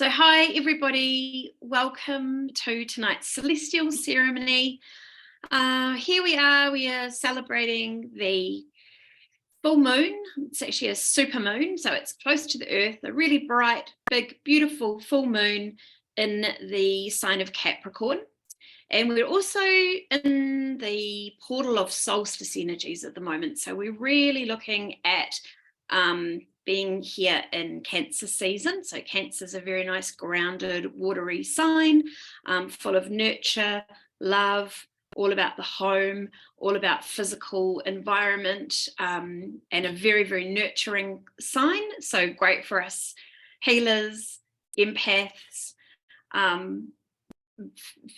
So hi everybody, welcome to tonight's celestial ceremony. Here we are celebrating the full moon. It's actually a super moon, so it's close to the earth, a really bright, big, beautiful full moon in the sign of Capricorn. And we're also in the portal of solstice energies at the moment. So we're really looking at being here in Cancer season. So Cancer is a very nice, grounded, watery sign, full of nurture, love, all about the home, all about physical environment, and a very, very nurturing sign. So great for us healers, empaths,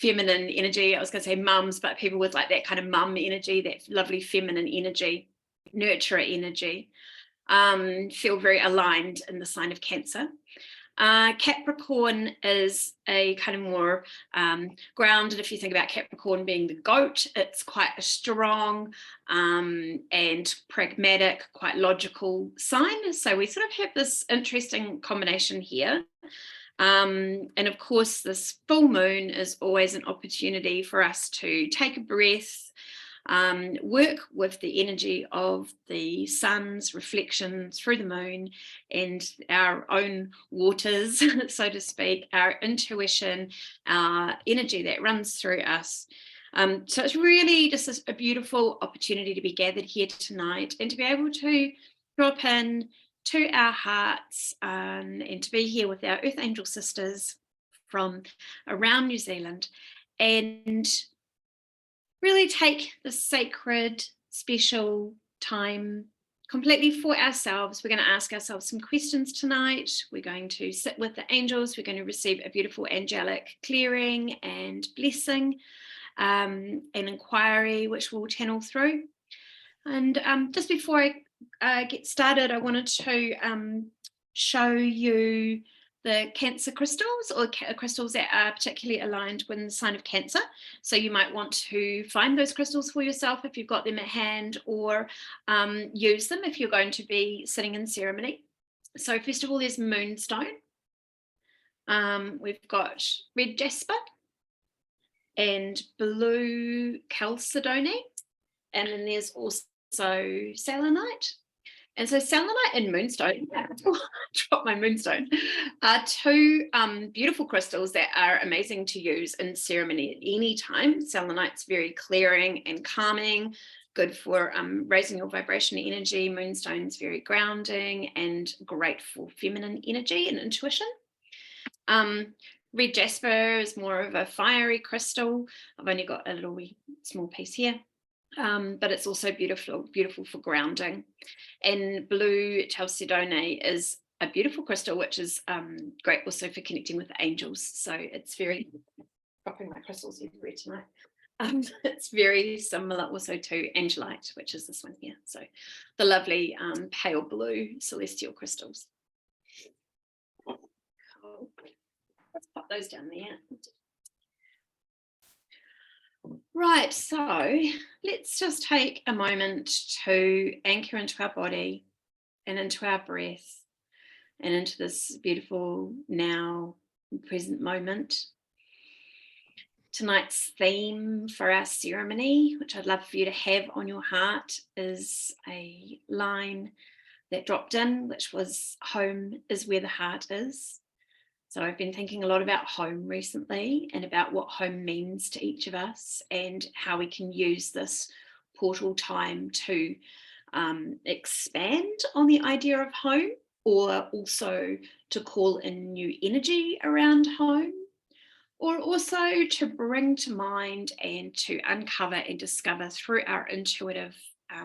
feminine energy. I was going to say mums, but people with like that kind of mum energy, that lovely feminine energy, nurturer energy, feel very aligned in the sign of Cancer. Capricorn is a kind of more grounded. If you think about Capricorn being the goat, it's quite a strong and pragmatic, quite logical sign. So we sort of have this interesting combination here. And of course, this full moon is always an opportunity for us to take a breath, work with the energy of the sun's reflection through the moon and our own waters, so to speak, our intuition, our energy that runs through us. So it's really just a beautiful opportunity to be gathered here tonight and to be able to drop in to our hearts and to be here with our Earth Angel sisters from around New Zealand and really take the sacred, special time completely for ourselves. We're going to ask ourselves some questions tonight. We're going to sit with the angels. We're going to receive a beautiful angelic clearing and blessing, an inquiry which we'll channel through. And just before I get started, I wanted to show you the Cancer crystals, or crystals that are particularly aligned with the sign of Cancer. So you might want to find those crystals for yourself if you've got them at hand, or use them if you're going to be sitting in ceremony. So first of all, there's moonstone. We've got red jasper and blue chalcedony, and then there's also selenite. And so selenite and moonstone, drop my moonstone, are two beautiful crystals that are amazing to use in ceremony at any time. Selenite's very clearing and calming, good for raising your vibrational energy. Moonstone's very grounding and great for feminine energy and intuition. Red jasper is more of a fiery crystal. I've only got a little small piece here. But it's also beautiful for grounding. And blue chalcedony is a beautiful crystal, which is great also for connecting with the angels. So it's very, dropping my crystals everywhere tonight. It's very similar also to Angelite, which is this one here. So the lovely pale blue celestial crystals. Cool. Let's pop those down there. Right, so let's just take a moment to anchor into our body and into our breath and into this beautiful now present moment. Tonight's theme for our ceremony, which I'd love for you to have on your heart, is a line that dropped in, which was "Home is where the heart is." So I've been thinking a lot about home recently and about what home means to each of us and how we can use this portal time to expand on the idea of home, or also to call in new energy around home, or also to bring to mind and to uncover and discover through our intuitive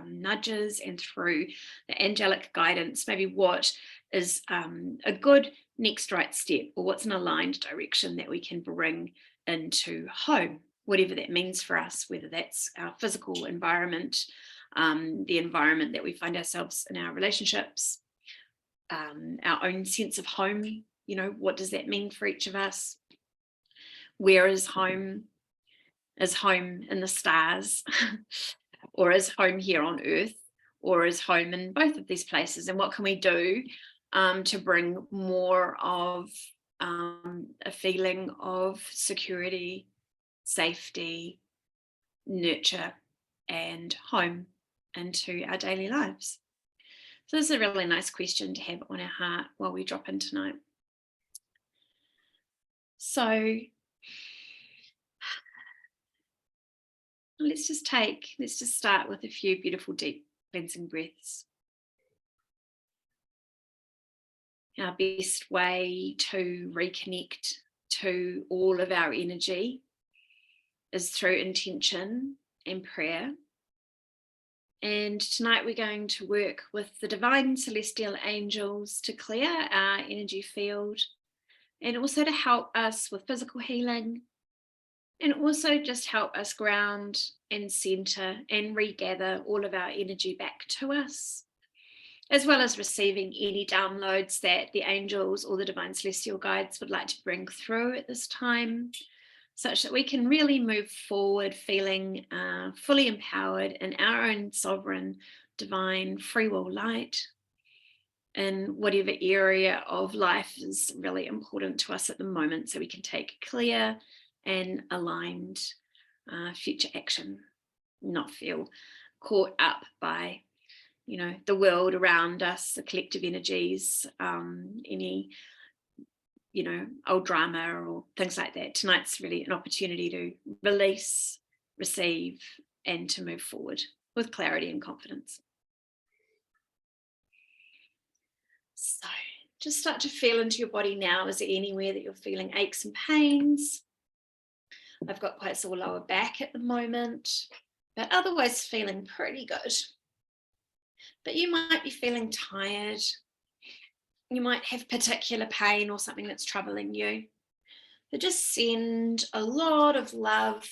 nudges and through the angelic guidance, maybe what is a good next right step, or what's an aligned direction that we can bring into home, whatever that means for us, whether that's our physical environment, the environment that we find ourselves in our relationships, our own sense of home, you know, what does that mean for each of us? Where is home? Is home in the stars? Or is home here on earth? Or is home in both of these places? And what can we do to bring more of a feeling of security, safety, nurture, and home into our daily lives. So this is a really nice question to have on our heart while we drop in tonight. So let's just start with a few beautiful deep cleansing breaths. Our best way to reconnect to all of our energy is through intention and prayer. And tonight we're going to work with the divine celestial angels to clear our energy field, and also to help us with physical healing, and also just help us ground and center and regather all of our energy back to us, as well as receiving any downloads that the angels or the divine celestial guides would like to bring through at this time, such that we can really move forward feeling fully empowered in our own sovereign, divine, free will light in whatever area of life is really important to us at the moment, so we can take clear and aligned future action, not feel caught up by the world around us, the collective energies, any old drama or things like that. Tonight's really an opportunity to release, receive, and to move forward with clarity and confidence. So just start to feel into your body now. Is there anywhere that you're feeling aches and pains? I've got quite a sore lower back at the moment, but otherwise feeling pretty good. But you might be feeling tired. You might have particular pain or something that's troubling you. So just send a lot of love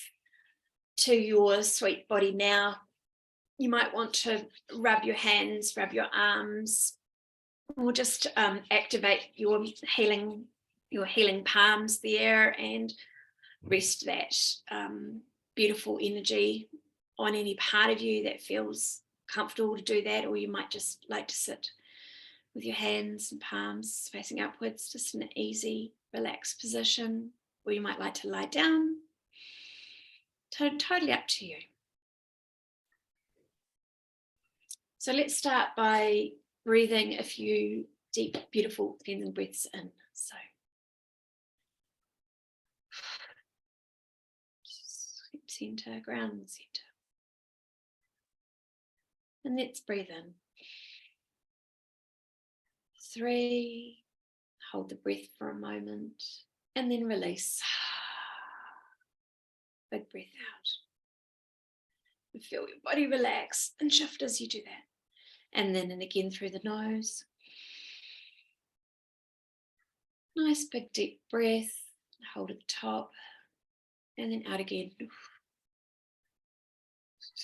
to your sweet body now. You might want to rub your hands, rub your arms, or just activate your healing palms there and rest that beautiful energy on any part of you that feels comfortable to do that. Or you might just like to sit with your hands and palms facing upwards, just in an easy, relaxed position, or you might like to lie down. Totally up to you. So let's start by breathing a few deep, beautiful cleansing breaths in. So center, ground center. And let's breathe in. 3, hold the breath for a moment, and then release. Big breath out. And feel your body relax and shift as you do that. And then again through the nose. Nice big deep breath. Hold at the top. And then out again.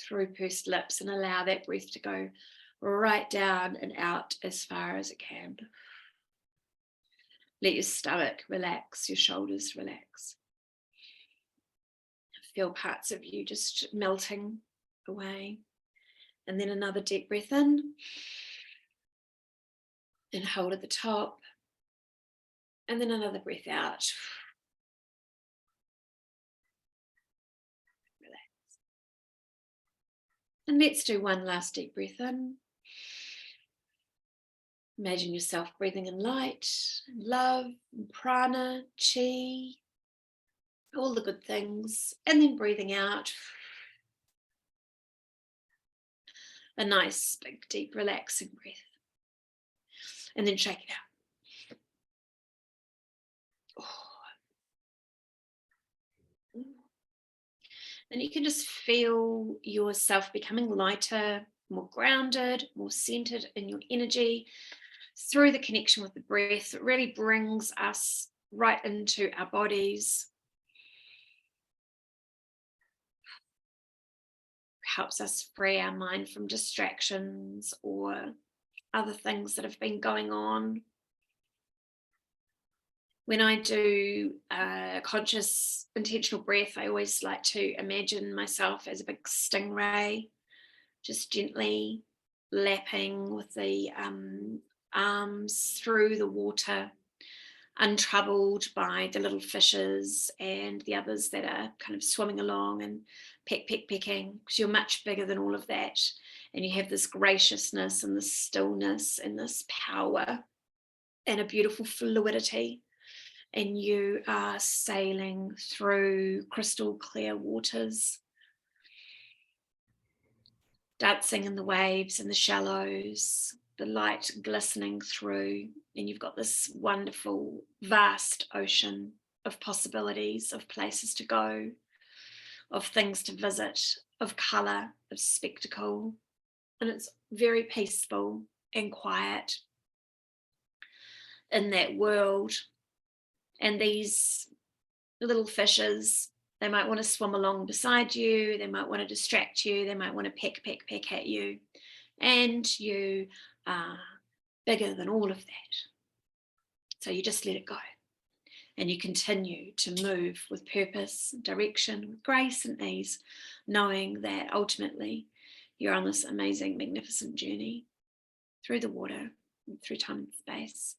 Through pursed lips, and allow that breath to go right down and out as far as it can. Let your stomach relax, your shoulders relax. Feel parts of you just melting away. And then another deep breath in. And hold at the top. And then another breath out. Relax. And let's do one last deep breath in. Imagine yourself breathing in light, and love, and prana, chi, all the good things. And then breathing out. A nice, big, deep, relaxing breath. And then shake it out. Oh. And you can just feel yourself becoming lighter, more grounded, more centered in your energy through the connection with the breath. It really brings us right into our bodies. Helps us free our mind from distractions or other things that have been going on. When I do conscious intentional breath, I always like to imagine myself as a big stingray, just gently lapping with the arms through the water, untroubled by the little fishes and the others that are kind of swimming along and pecking, because you're much bigger than all of that. And you have this graciousness and this stillness and this power and a beautiful fluidity. And you are sailing through crystal clear waters, dancing in the waves and the shallows, the light glistening through, and you've got this wonderful, vast ocean of possibilities, of places to go, of things to visit, of colour, of spectacle, and it's very peaceful and quiet in that world. And these little fishes, they might want to swim along beside you, they might want to distract you, they might want to peck at you, and you are bigger than all of that. So you just let it go, and you continue to move with purpose, direction, with grace and ease, knowing that ultimately you're on this amazing, magnificent journey through the water, through time and space.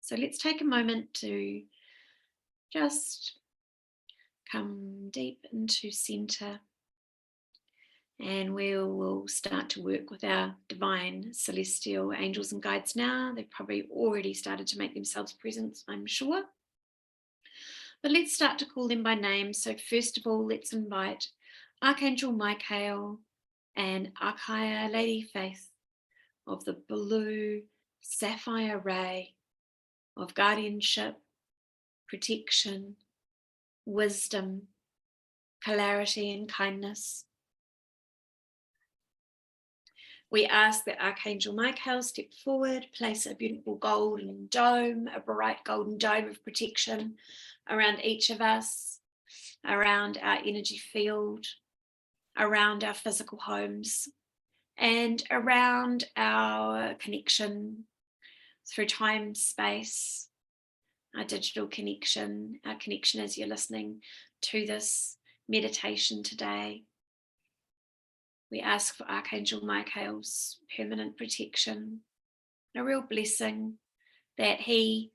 So let's take a moment to just come deep into center, and we will start to work with our divine celestial angels and guides now. They've probably already started to make themselves present, I'm sure. But let's start to call them by name. So first of all, let's invite Archangel Michael and Archaea Lady Faith of the blue sapphire ray of guardianship, protection, wisdom, clarity, and kindness. We ask that Archangel Michael step forward, place a beautiful golden dome, a bright golden dome of protection around each of us, around our energy field, around our physical homes, and around our connection through time, space, our digital connection, our connection as you're listening to this meditation today. We ask for Archangel Michael's permanent protection, a real blessing that he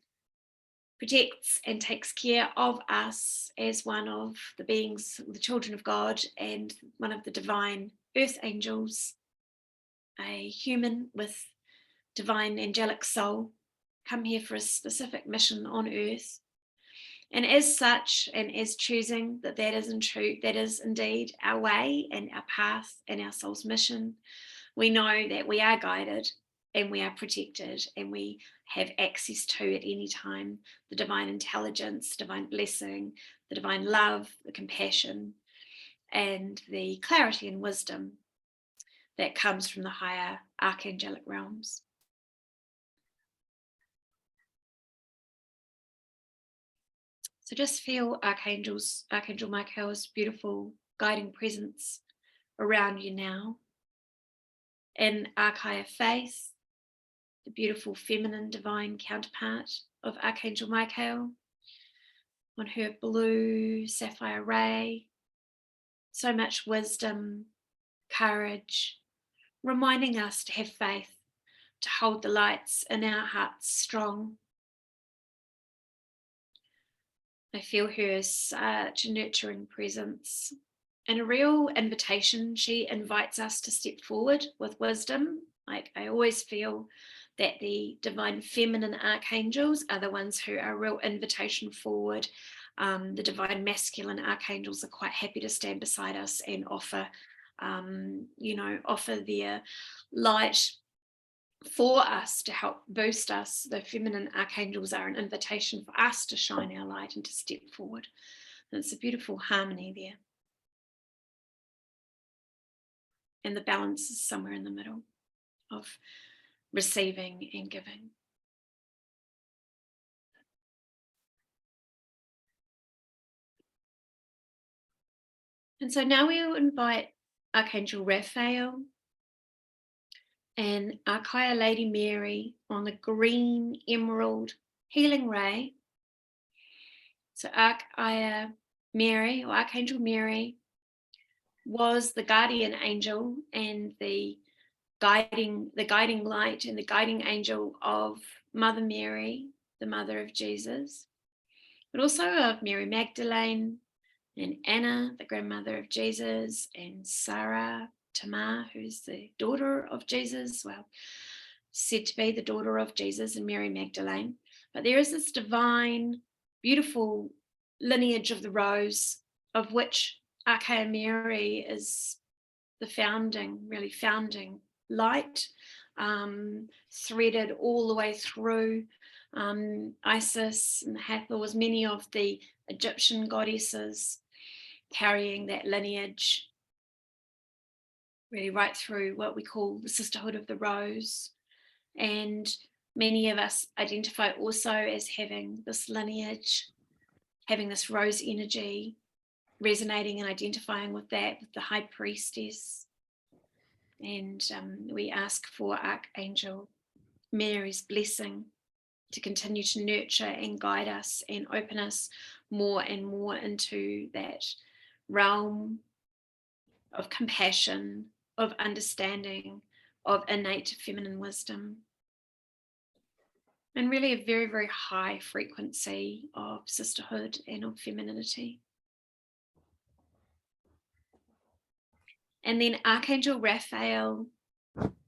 protects and takes care of us as one of the beings, the children of God, and one of the divine earth angels, a human with divine angelic soul, come here for a specific mission on earth. And as such, and as choosing that is indeed our way and our path and our soul's mission, we know that we are guided and we are protected, and we have access to at any time the divine intelligence, divine blessing, the divine love, the compassion, and the clarity and wisdom that comes from the higher archangelic realms. So just feel Archangel Michael's beautiful guiding presence around you now. And Archaea Faith, the beautiful feminine divine counterpart of Archangel Michael, on her blue sapphire ray, so much wisdom, courage, reminding us to have faith, to hold the lights in our hearts strong. I feel her as such a nurturing presence and a real invitation. She invites us to step forward with wisdom. Like, I always feel that the divine feminine archangels are the ones who are a real invitation forward. The divine masculine archangels are quite happy to stand beside us and offer their light for us to help boost us. The feminine archangels are an invitation for us to shine our light and to step forward. And it's a beautiful harmony there. And the balance is somewhere in the middle of receiving and giving. And so now we will invite Archangel Raphael and Archaea Lady Mary on the green emerald healing ray. So Archaea Mary, or Archangel Mary, was the guardian angel and the the guiding light and the guiding angel of Mother Mary, the mother of Jesus, but also of Mary Magdalene and Anna, the grandmother of Jesus, and Sarah Tamar, who's the daughter of Jesus, well, said to be the daughter of Jesus, and Mary Magdalene. But there is this divine, beautiful lineage of the rose, of which Archangel Mary is the founding light, threaded all the way through Isis and Hathor, many of the Egyptian goddesses carrying that lineage, really right through what we call the Sisterhood of the Rose. And many of us identify also as having this lineage, having this rose energy, resonating and identifying with that, with the High Priestess. And we ask for Archangel Mary's blessing to continue to nurture and guide us and open us more and more into that realm of compassion, of understanding, of innate feminine wisdom. And really a very, very high frequency of sisterhood and of femininity. And then Archangel Raphael,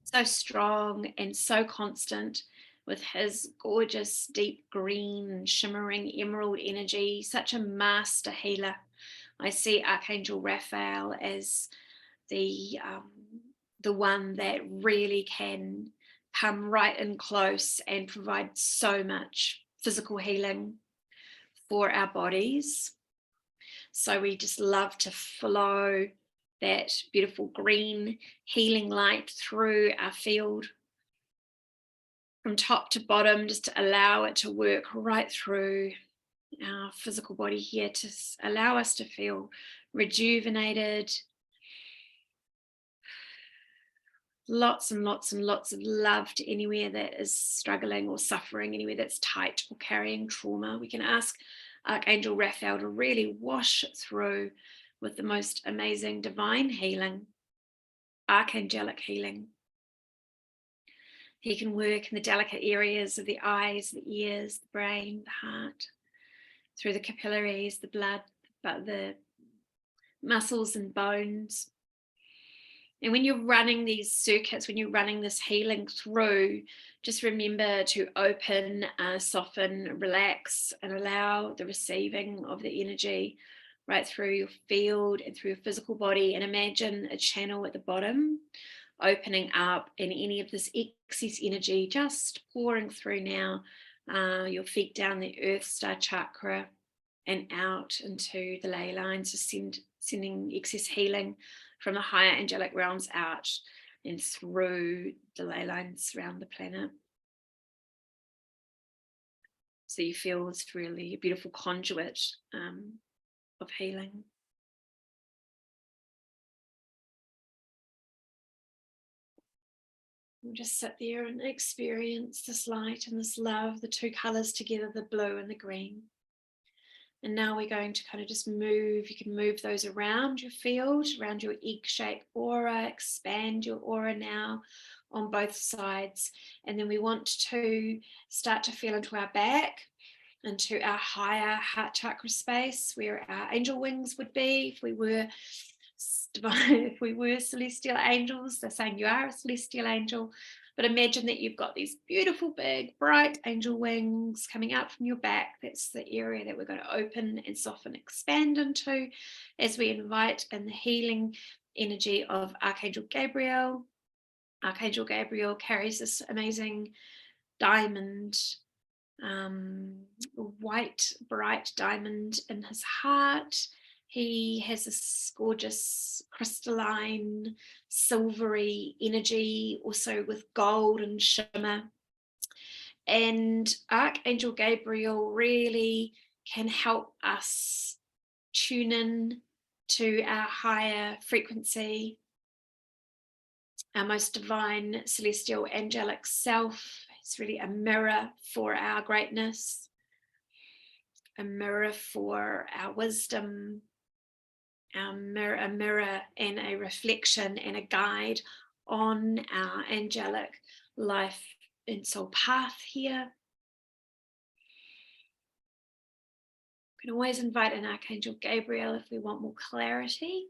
so strong and so constant, with his gorgeous deep green and shimmering emerald energy, such a master healer. I see Archangel Raphael as the one that really can come right in close and provide so much physical healing for our bodies. So we just love to flow that beautiful green healing light through our field from top to bottom, just to allow it to work right through our physical body here, to allow us to feel rejuvenated. Lots and lots and lots of love to anywhere that is struggling or suffering, anywhere that's tight or carrying trauma. We can ask Archangel Raphael to really wash it through with the most amazing divine healing, archangelic healing. He can work in the delicate areas of the eyes, the ears, the brain, the heart, through the capillaries, the blood, but the muscles and bones. And when you're running these circuits, when you're running this healing through, just remember to open, soften, relax, and allow the receiving of the energy right through your field and through your physical body. And imagine a channel at the bottom opening up, and any of this excess energy just pouring through now, your feet down the Earth Star chakra and out into the ley lines, just sending excess healing from the higher angelic realms out and through the ley lines around the planet. So you feel it's really a beautiful conduit of healing. We'll just sit there and experience this light and this love, the two colors together, the blue and the green. And now we're going to kind of just move. You can move those around your field, around your egg-shaped aura, expand your aura now on both sides. And then we want to start to feel into our back, into our higher heart chakra space, where our angel wings would be if we were celestial angels. They're saying you are a celestial angel, but imagine that you've got these beautiful big bright angel wings coming out from your back. That's the area that we're going to open and soften, expand into as we invite in the healing energy of Archangel Gabriel. Archangel Gabriel carries this amazing diamond, white bright diamond in his heart. He has this gorgeous crystalline silvery energy, also with gold and shimmer. And Archangel Gabriel really can help us tune in to our higher frequency, our most divine celestial angelic self. It's really a mirror for our greatness, a mirror for our wisdom, a mirror and a reflection and a guide on our angelic life and soul path here. We can always invite an Archangel Gabriel if we want more clarity,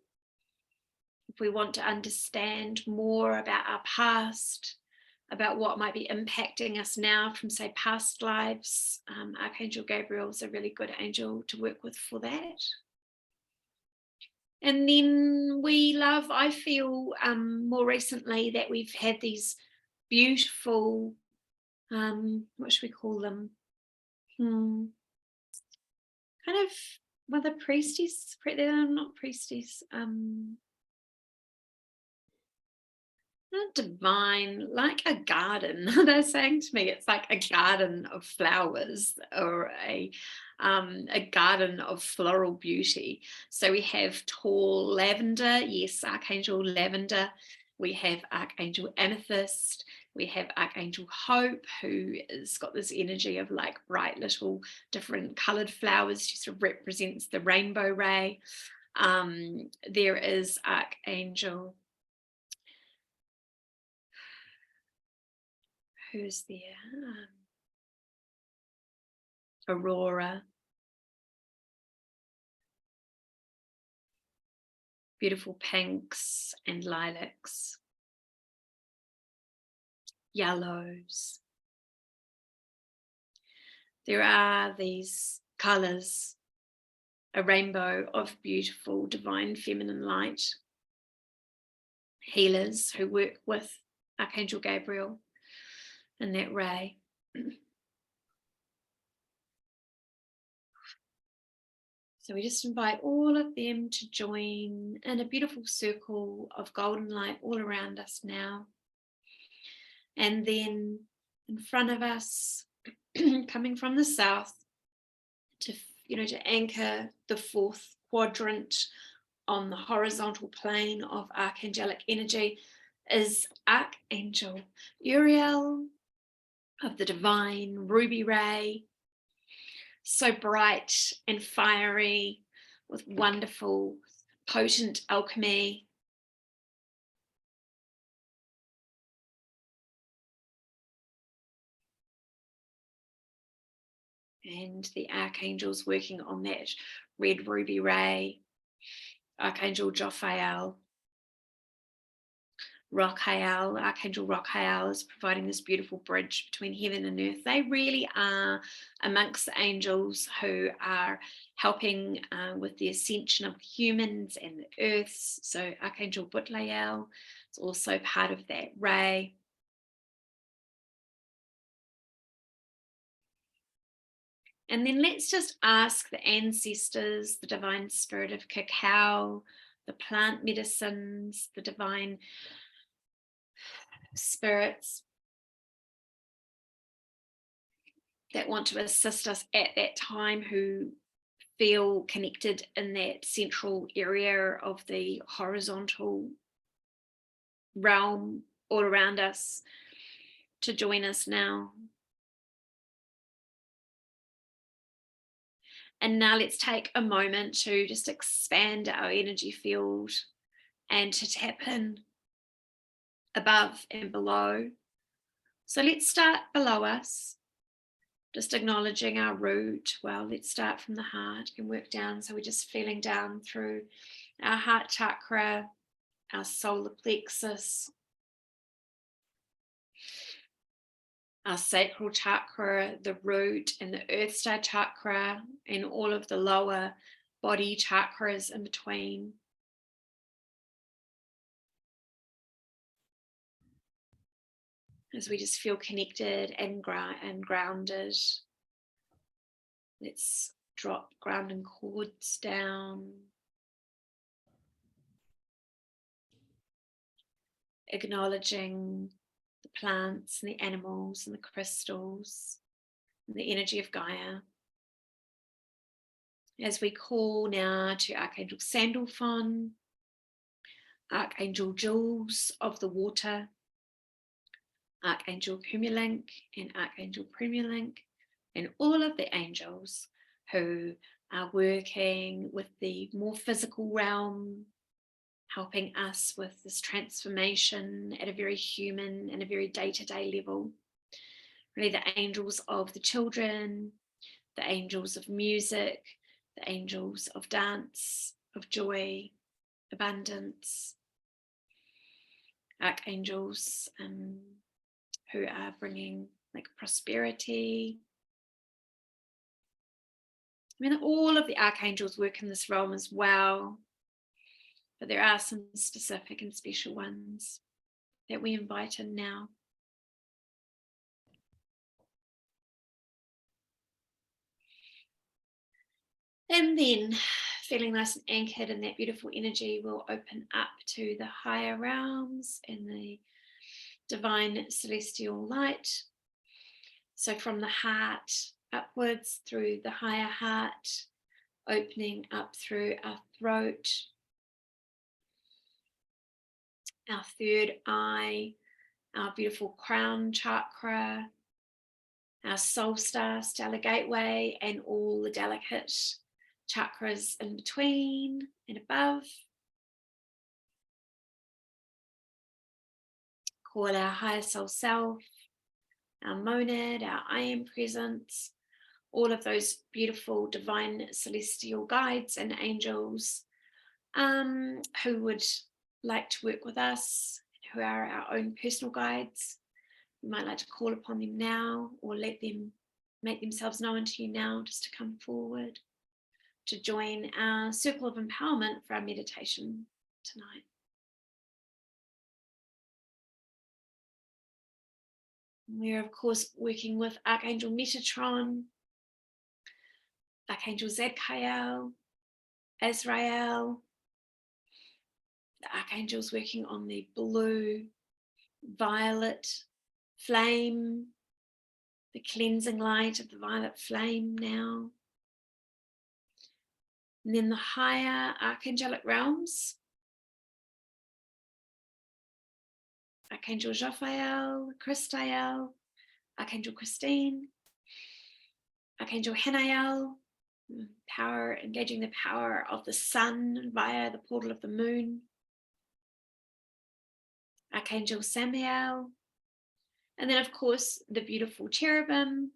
if we want to understand more about our past, about what might be impacting us now from, say, past lives. Archangel Gabriel is a really good angel to work with for that. And then I feel more recently that we've had these beautiful, what should we call them? Kind of, mother priestess, they're not priestess, not divine, like a garden. They're saying to me it's like a garden of flowers, or a garden of floral beauty. So we have tall lavender, yes, Archangel Lavender. We have Archangel Amethyst. We have Archangel Hope, who has got this energy of like bright little different coloured flowers. She sort of represents the rainbow ray. There is Archangel, who's there? Aurora. Beautiful pinks and lilacs. Yellows. There are these colours, a rainbow of beautiful divine feminine light. Healers who work with Archangel Gabriel in that ray. So we just invite all of them to join in a beautiful circle of golden light all around us now. And then in front of us, coming from the south, to anchor the fourth quadrant on the horizontal plane of archangelic energy, is Archangel Uriel of the divine ruby ray. So bright and fiery, with wonderful, potent alchemy. And the archangels working on that red ruby ray. Archangel Jophiel, Archangel Raphael is providing this beautiful bridge between heaven and earth. They really are amongst the angels who are helping with the ascension of humans and the earths. So Archangel Butlael is also part of that ray. And then let's just ask the ancestors, the divine spirit of cacao, the plant medicines, the divine spirits that want to assist us at that time, who feel connected in that central area of the horizontal realm all around us, to join us now. And now let's take a moment to just expand our energy field and to tap in above and below. So let's start below us, just acknowledging our root. Well, let's start from the heart and work down. So we're just feeling down through our heart chakra, our solar plexus, our sacral chakra, the root, and the earth star chakra, and all of the lower body chakras in between. As we just feel connected and grounded, let's drop grounding cords down, acknowledging the plants and the animals and the crystals and the energy of Gaia. As we call now to Archangel Sandalphon, Archangel Jules of the water, Archangel Cumulink and Archangel Primulink, and all of the angels who are working with the more physical realm, helping us with this transformation at a very human and a very day-to-day level. Really the angels of the children, the angels of music, the angels of dance, of joy, abundance, archangels who are bringing like prosperity. I mean, all of the archangels work in this realm as well, but there are some specific and special ones that we invite in now. And then, feeling nice and anchored in that beautiful energy, we'll open up to the higher realms and the divine celestial light. So from the heart upwards through the higher heart, opening up through our throat, our third eye, our beautiful crown chakra, our soul star, stellar gateway, and all the delicate chakras in between and above. Call our higher soul self, our monad, our I am presence, all of those beautiful divine celestial guides and angels who would like to work with us, who are our own personal guides. You might like to call upon them now, or let them make themselves known to you now, just to come forward to join our circle of empowerment for our meditation tonight. We're of course working with Archangel Metatron, Archangel Zadkiel, Azrael. The archangels working on the blue, violet flame, the cleansing light of the violet flame now. And then the higher archangelic realms, Archangel Raphael, Christael, Archangel Christine, Archangel Hanael, power, engaging the power of the sun via the portal of the moon, Archangel Samiel, and then of course the beautiful cherubim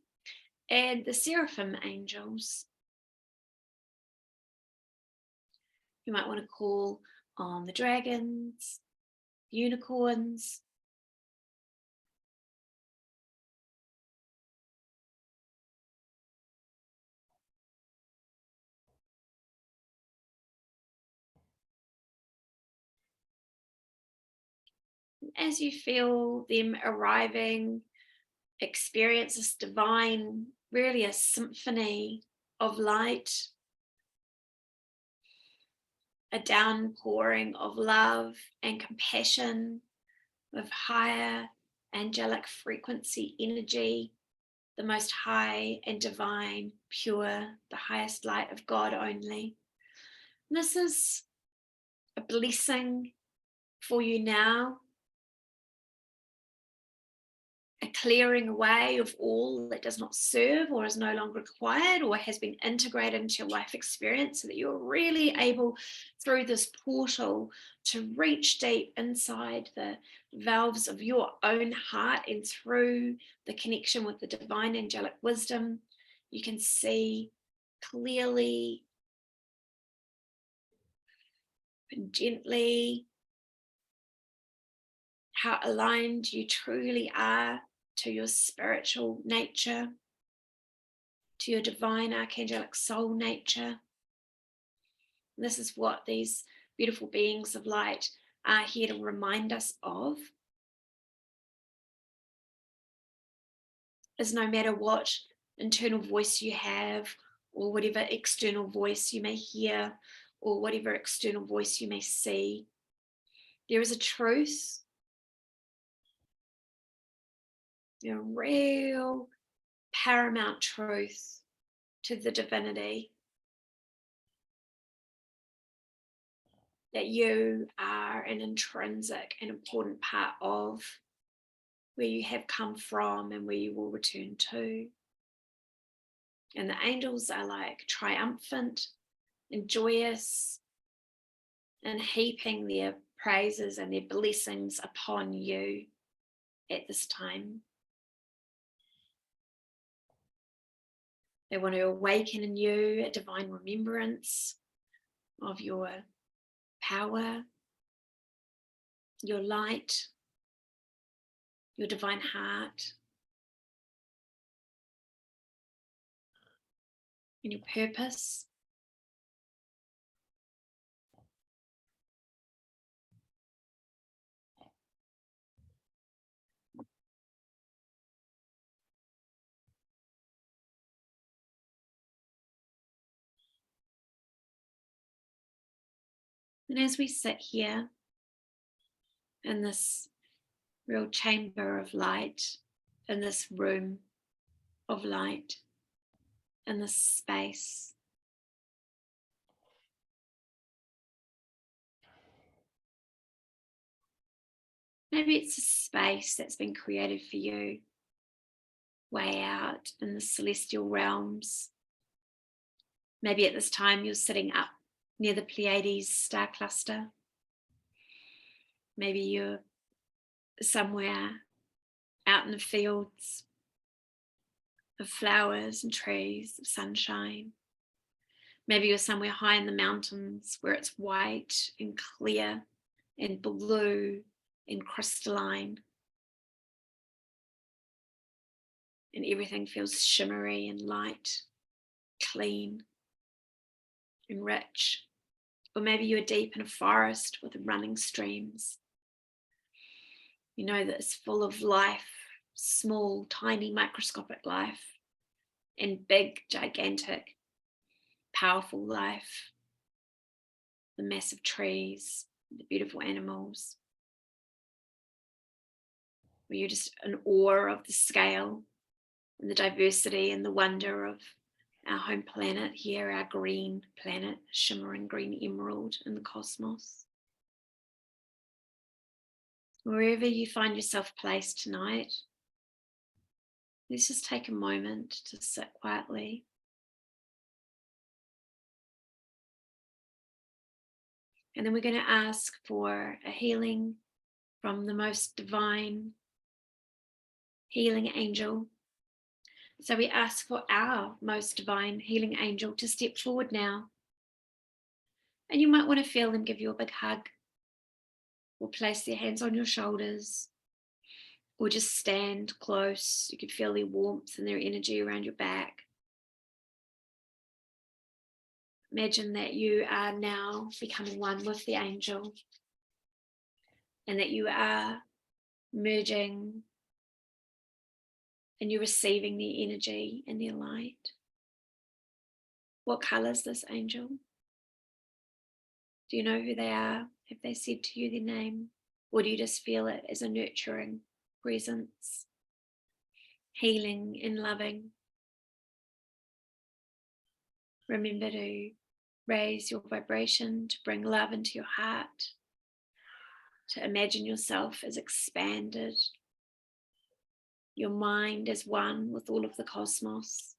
and the seraphim angels. You might want to call on the dragons, unicorns, as you feel them arriving, experience this divine, really a symphony of light, a downpouring of love and compassion, of higher angelic frequency energy, the most high and divine, pure, the highest light of God only. And this is a blessing for you now, a clearing away of all that does not serve or is no longer required or has been integrated into your life experience, so that you're really able through this portal to reach deep inside the valves of your own heart, and through the connection with the divine angelic wisdom, you can see clearly and gently how aligned you truly are to your spiritual nature, to your divine archangelic soul nature. And this is what these beautiful beings of light are here to remind us of, is no matter what internal voice you have, or whatever external voice you may hear, or whatever external voice you may see, there is a truth, a real paramount truth to the divinity that you are an intrinsic and important part of, where you have come from and where you will return to. And the angels are like triumphant and joyous and heaping their praises and their blessings upon you at this time. They want to awaken in you a divine remembrance of your power, your light, your divine heart, and your purpose. And as we sit here in this real chamber of light, in this room of light, in this space, maybe it's a space that's been created for you way out in the celestial realms. Maybe at this time you're sitting up near the Pleiades star cluster. Maybe you're somewhere out in the fields of flowers and trees, of sunshine. Maybe you're somewhere high in the mountains where it's white and clear and blue and crystalline. And everything feels shimmery and light, clean and rich. Or maybe you're deep in a forest with running streams. You know that it's full of life, small, tiny, microscopic life, and big, gigantic, powerful life. The massive trees, the beautiful animals. Where you're just in awe of the scale and the diversity and the wonder of our home planet here, our green planet, shimmering green emerald in the cosmos. Wherever you find yourself placed tonight, let's just take a moment to sit quietly. And then we're going to ask for a healing from the most divine healing angel. So we ask for our most divine healing angel to step forward now. And you might want to feel them give you a big hug, or place their hands on your shoulders, or just stand close. You could feel their warmth and their energy around your back. Imagine that you are now becoming one with the angel, and that you are merging and you're receiving their energy and their light. What color is this angel? Do you know who they are? Have they said to you their name? Or do you just feel it as a nurturing presence, healing and loving? Remember to raise your vibration, to bring love into your heart, to imagine yourself as expanded, your mind as one with all of the cosmos.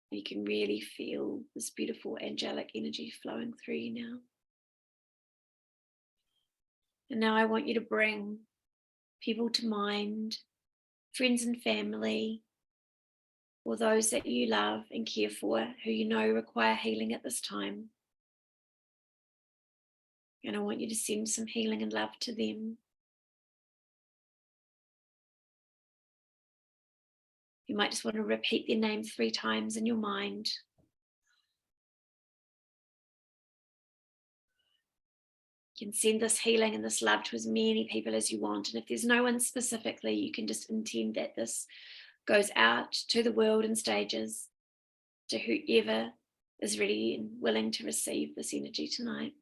You can really feel this beautiful angelic energy flowing through you now. And now I want you to bring people to mind, friends and family, or those that you love and care for, who you know require healing at this time. And I want you to send some healing and love to them. You might just want to repeat their name 3 times in your mind. You can send this healing and this love to as many people as you want. And if there's no one specifically, you can just intend that this goes out to the world in stages, to whoever is ready and willing to receive this energy tonight.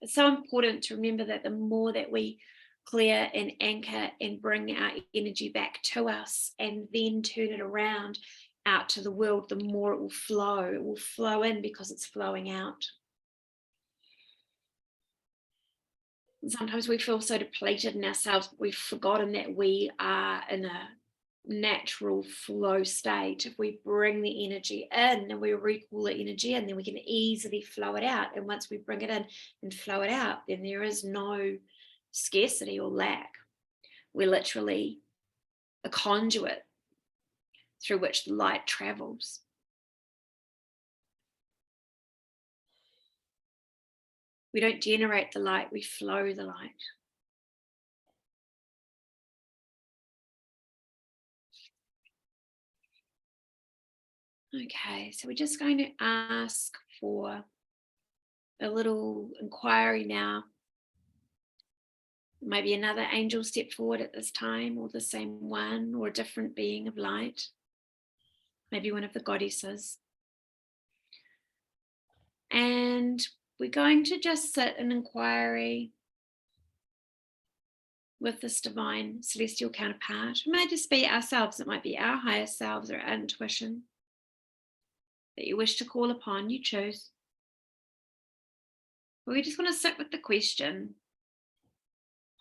It's so important to remember that the more that we clear and anchor and bring our energy back to us and then turn it around out to the world, the more it will flow. It will flow in because it's flowing out. And sometimes we feel so depleted in ourselves, we've forgotten that we are in a natural flow state. If we bring the energy in and we recall the energy in, then we can easily flow it out. And once we bring it in and flow it out, then there is no scarcity or lack. We're literally a conduit through which the light travels. We don't generate the light, we flow the light. Okay, so we're just going to ask for a little inquiry now. Maybe another angel step forward at this time, or the same one, or a different being of light. Maybe one of the goddesses. And we're going to just sit in inquiry with this divine celestial counterpart. It might just be ourselves, it might be our higher selves or our intuition that you wish to call upon, you choose. But we just want to sit with the question.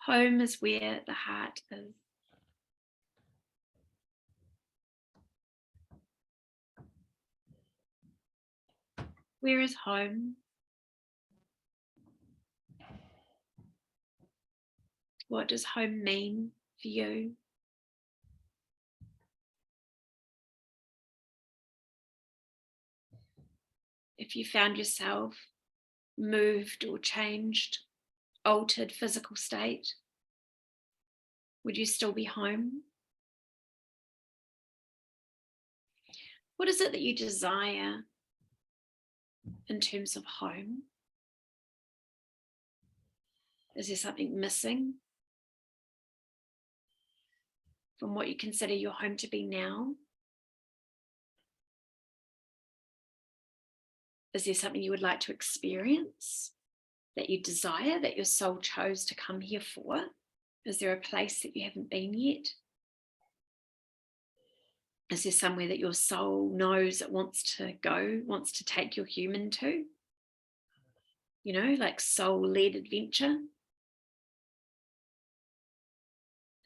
Home is where the heart is. Where is home? What does home mean for you? If you found yourself moved or changed, altered physical state, would you still be home? What is it that you desire in terms of home? Is there something missing from what you consider your home to be now? Is there something you would like to experience that you desire, that your soul chose to come here for? Is there a place that you haven't been yet? Is there somewhere that your soul knows it wants to go, wants to take your human to? You know, like soul-led adventure.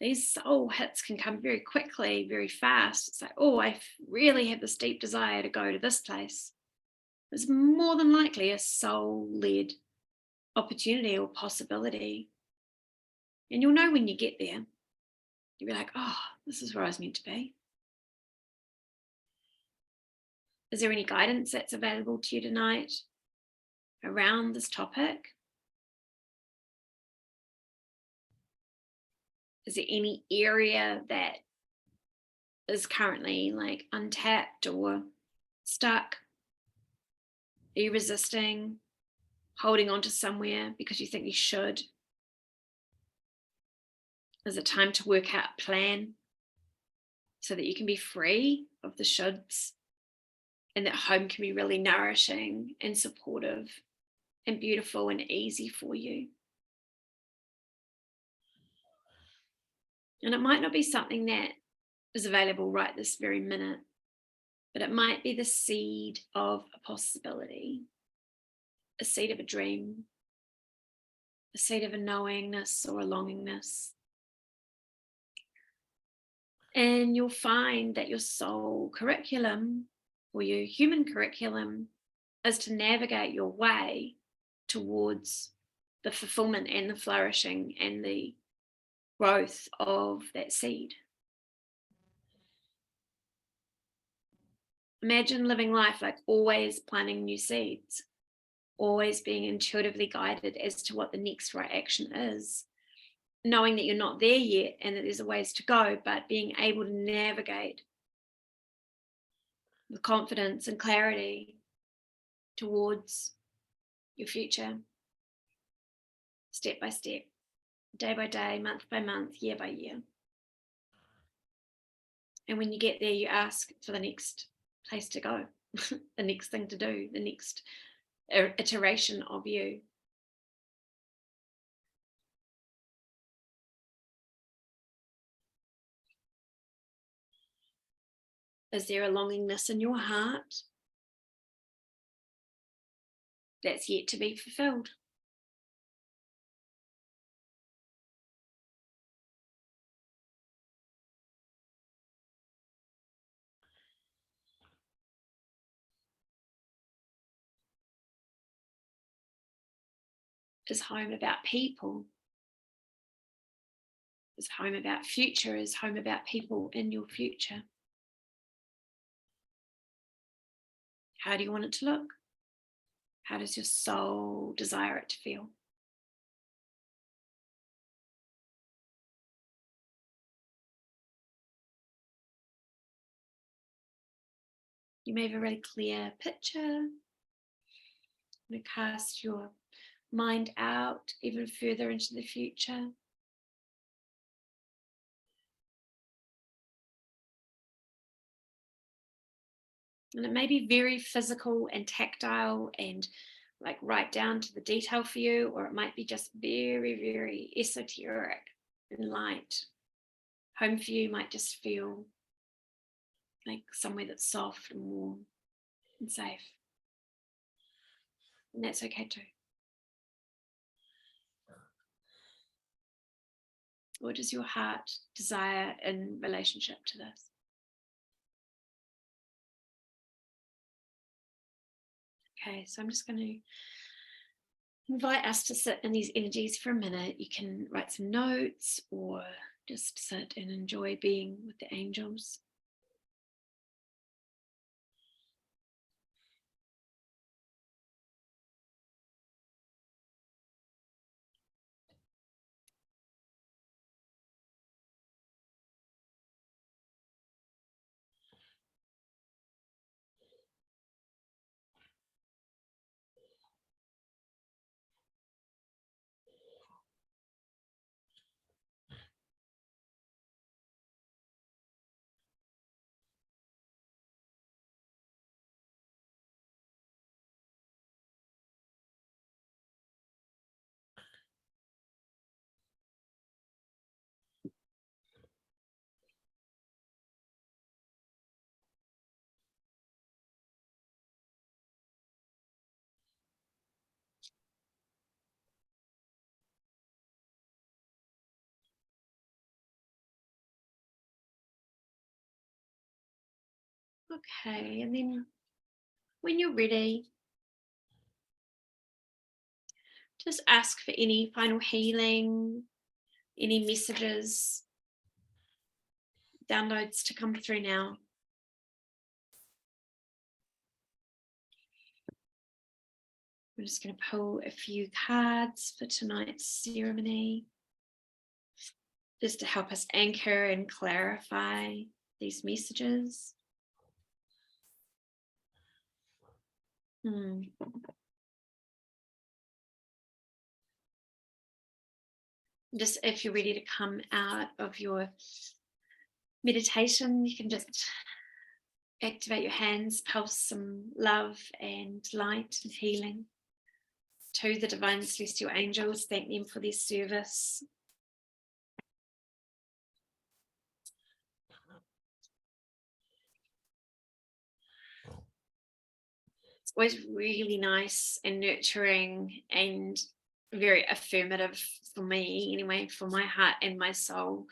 These soul hits can come very quickly, very fast. It's like, oh, I really have this deep desire to go to this place. It's more than likely a soul-led opportunity or possibility. And you'll know when you get there. You'll be like, oh, this is where I was meant to be. Is there any guidance that's available to you tonight around this topic? Is there any area that is currently like untapped or stuck? Are you resisting, holding on to somewhere because you think you should? Is it time to work out a plan so that you can be free of the shoulds and that home can be really nourishing and supportive and beautiful and easy for you? And it might not be something that is available right this very minute, but it might be the seed of a possibility, a seed of a dream, a seed of a knowingness or a longingness. And you'll find that your soul curriculum or your human curriculum is to navigate your way towards the fulfillment and the flourishing and the growth of that seed. Imagine living life like always planting new seeds, always being intuitively guided as to what the next right action is, knowing that you're not there yet and that there's a ways to go, but being able to navigate with confidence and clarity towards your future, step by step, day by day, month by month, year by year. And when you get there, you ask for the next place to go, the next thing to do, the next iteration of you. Is there a longingness in your heart that's yet to be fulfilled? is home about people, is home about future, is home about people in your future. How do you want it to look? How does your soul desire it to feel? You may have a really clear picture. And cast your mind out even further into the future. And it may be very physical and tactile and like right down to the detail for you, or it might be just very, very esoteric and light. Home for you might just feel like somewhere that's soft and warm and safe. And that's okay too. What does your heart desire in relationship to this? Okay, so I'm just going to invite us to sit in these energies for a minute. You can write some notes or just sit and enjoy being with the angels. Okay, and then when you're ready, just ask for any final healing, any messages, downloads to come through now. I'm just going to pull a few cards for tonight's ceremony, just to help us anchor and clarify these messages. Just if you're ready to come out of your meditation, you can just activate your hands, pulse some love and light and healing to the divine celestial angels. Thank them for their service. It's always really nice and nurturing and very affirmative for me anyway, for my heart and my soul,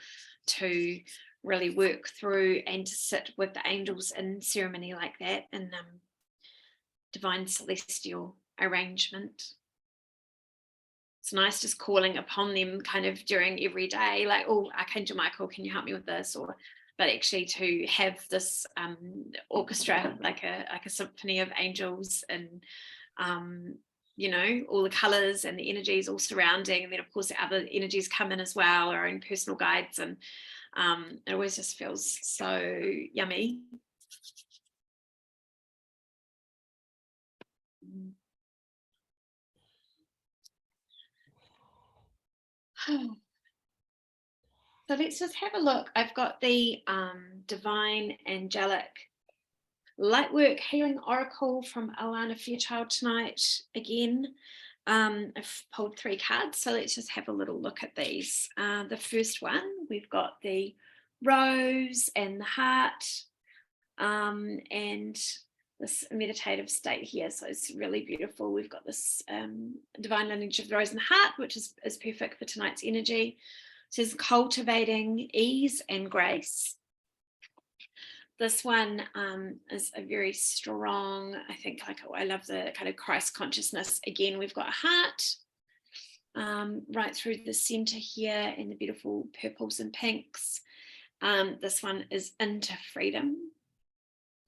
to really work through and to sit with the angels in ceremony like that, in divine celestial arrangement. It's nice just calling upon them kind of during every day, like, oh, Archangel Michael, can you help me with this? Or but actually to have this orchestra, like a symphony of angels, and you know, all the colors and the energies all surrounding, and then of course the other energies come in as well, our own personal guides, and it always just feels so yummy. So let's just have a look. I've got the Divine Angelic Lightwork Healing Oracle from Alana Fairchild tonight again. I've pulled 3 cards, so let's just have a little look at these. The first one, we've got the Rose and the Heart, and this meditative state here, so it's really beautiful. We've got this divine lineage of the Rose and the Heart, which is perfect for tonight's energy. It says cultivating ease and grace. This one is a very strong, I think, like, I love the kind of Christ consciousness. Again, we've got a heart, right through the center here in the beautiful purples and pinks. This one is into freedom,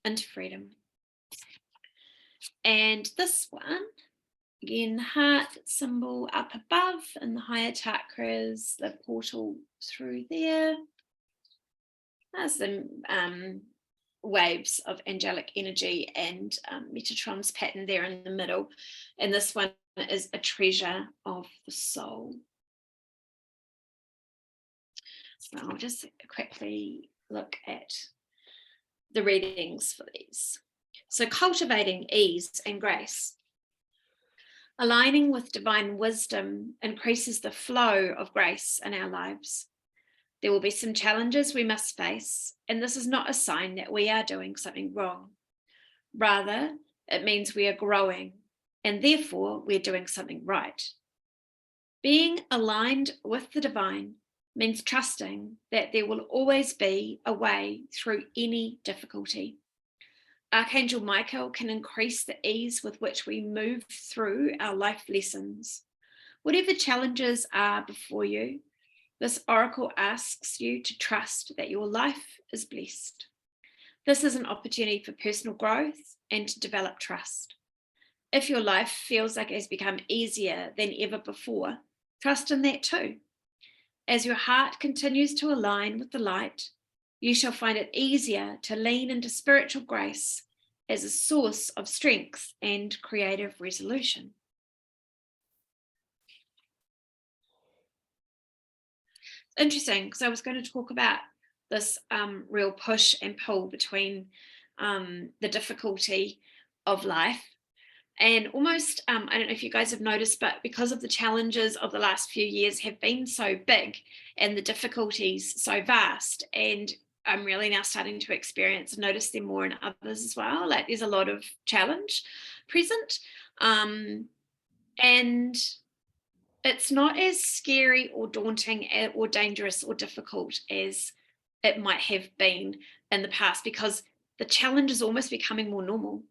into freedom. And this one, again, the heart symbol up above in the higher chakras, the portal through there. That's the waves of angelic energy and Metatron's pattern there in the middle. And this one is a treasure of the soul. So I'll just quickly look at the readings for these. So cultivating ease and grace. Aligning with divine wisdom increases the flow of grace in our lives. There will be some challenges we must face, and this is not a sign that we are doing something wrong. Rather, it means we are growing, and therefore we're doing something right. Being aligned with the divine means trusting that there will always be a way through any difficulty. Archangel Michael can increase the ease with which we move through our life lessons. Whatever challenges are before you, this oracle asks you to trust that your life is blessed. This is an opportunity for personal growth and to develop trust. If your life feels like it has become easier than ever before, trust in that too. As your heart continues to align with the light, you shall find it easier to lean into spiritual grace as a source of strength and creative resolution. Interesting, because I was going to talk about this real push and pull between the difficulty of life and almost, I don't know if you guys have noticed, but because of the challenges of the last few years have been so big and the difficulties so vast, and I'm really now starting to experience and notice them more in others as well. Like there's a lot of challenge present, and it's not as scary or daunting or dangerous or difficult as it might have been in the past, because the challenge is almost becoming more normal.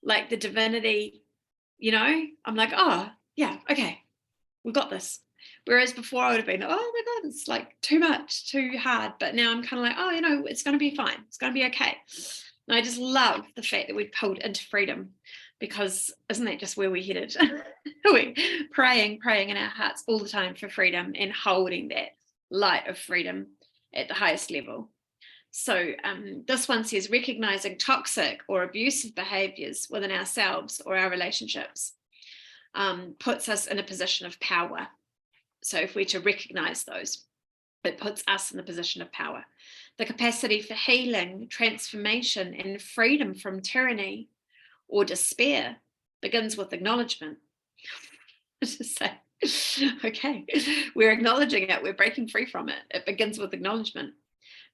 Like the divinity, I'm like, oh yeah, okay, we've got this. Whereas before I would have been, oh my God, it's like too much, too hard. But now I'm kind of like, oh, it's going to be fine. It's going to be okay. And I just love the fact that we've pulled into freedom, because isn't that just where we're headed? We're praying in our hearts all the time for freedom and holding that light of freedom at the highest level. So this one says recognizing toxic or abusive behaviors within ourselves or our relationships puts us in a position of power. So if we're to recognize those, it puts us in a position of power. The capacity for healing, transformation, and freedom from tyranny or despair begins with acknowledgement. Just say, okay, we're acknowledging it, we're breaking free from it. It begins with acknowledgement.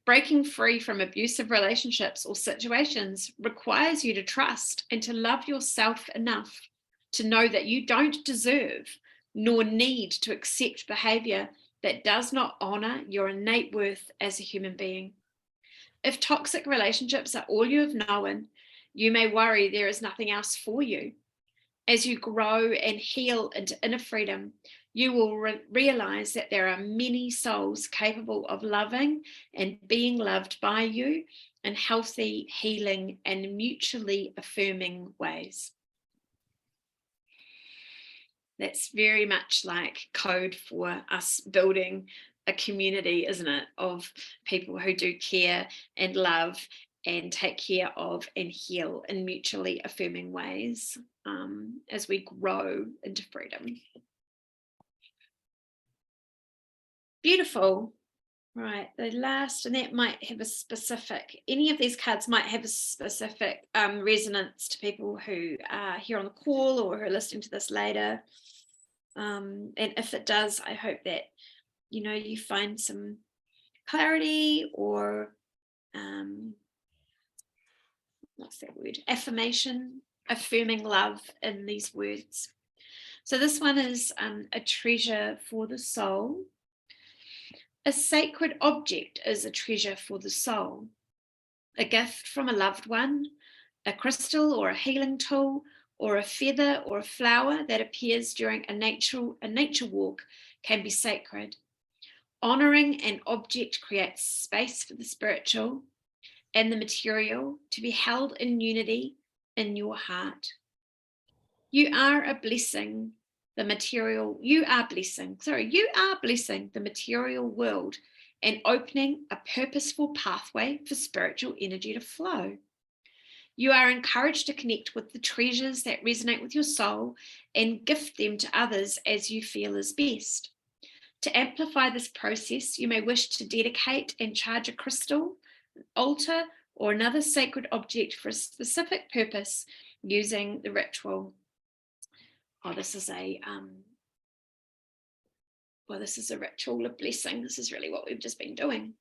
Breaking free from abusive relationships or situations requires you to trust and to love yourself enough to know that you don't deserve nor need to accept behavior that does not honor your innate worth as a human being. If toxic relationships are all you have known, you may worry there is nothing else for you. As you grow and heal into inner freedom, you will realize that there are many souls capable of loving and being loved by you in healthy, healing, and mutually affirming ways. That's very much like code for us building a community, isn't it, of people who do care and love and take care of and heal in mutually affirming ways as we grow into freedom. Beautiful. Right, the last, and that might have a specific, any of these cards might have a specific resonance to people who are here on the call or who are listening to this later. And if it does, I hope that, you find some clarity or, what's that word? Affirmation, affirming love in these words. So this one is a treasure for the soul. A sacred object is a treasure for the soul. A gift from a loved one, a crystal or a healing tool, or a feather or a flower that appears during a nature walk can be sacred. Honoring an object creates space for the spiritual and the material to be held in unity in your heart. You are blessing the material world and opening a purposeful pathway for spiritual energy to flow. You are encouraged to connect with the treasures that resonate with your soul and gift them to others as you feel is best. To amplify this process, you may wish to dedicate and charge a crystal, altar, or another sacred object for a specific purpose using the ritual. This is a ritual of blessing. This is really what we've just been doing.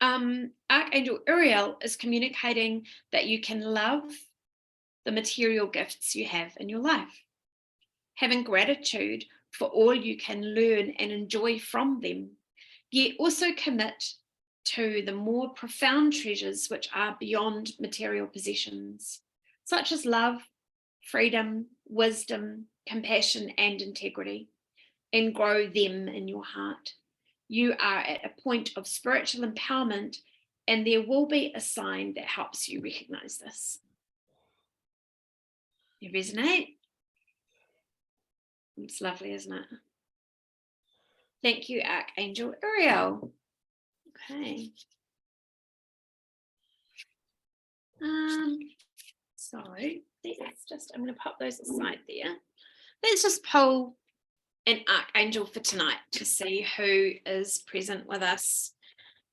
Archangel Uriel is communicating that you can love the material gifts you have in your life, having gratitude for all you can learn and enjoy from them, yet also commit to the more profound treasures which are beyond material possessions, such as love, freedom, wisdom, compassion, and integrity, and grow them in your heart. You are at a point of spiritual empowerment, and there will be a sign that helps you recognize this. You resonate? It's lovely, isn't it? Thank you, Archangel Uriel. Okay. So I'm going to pop those aside there. Let's just pull an archangel for tonight to see who is present with us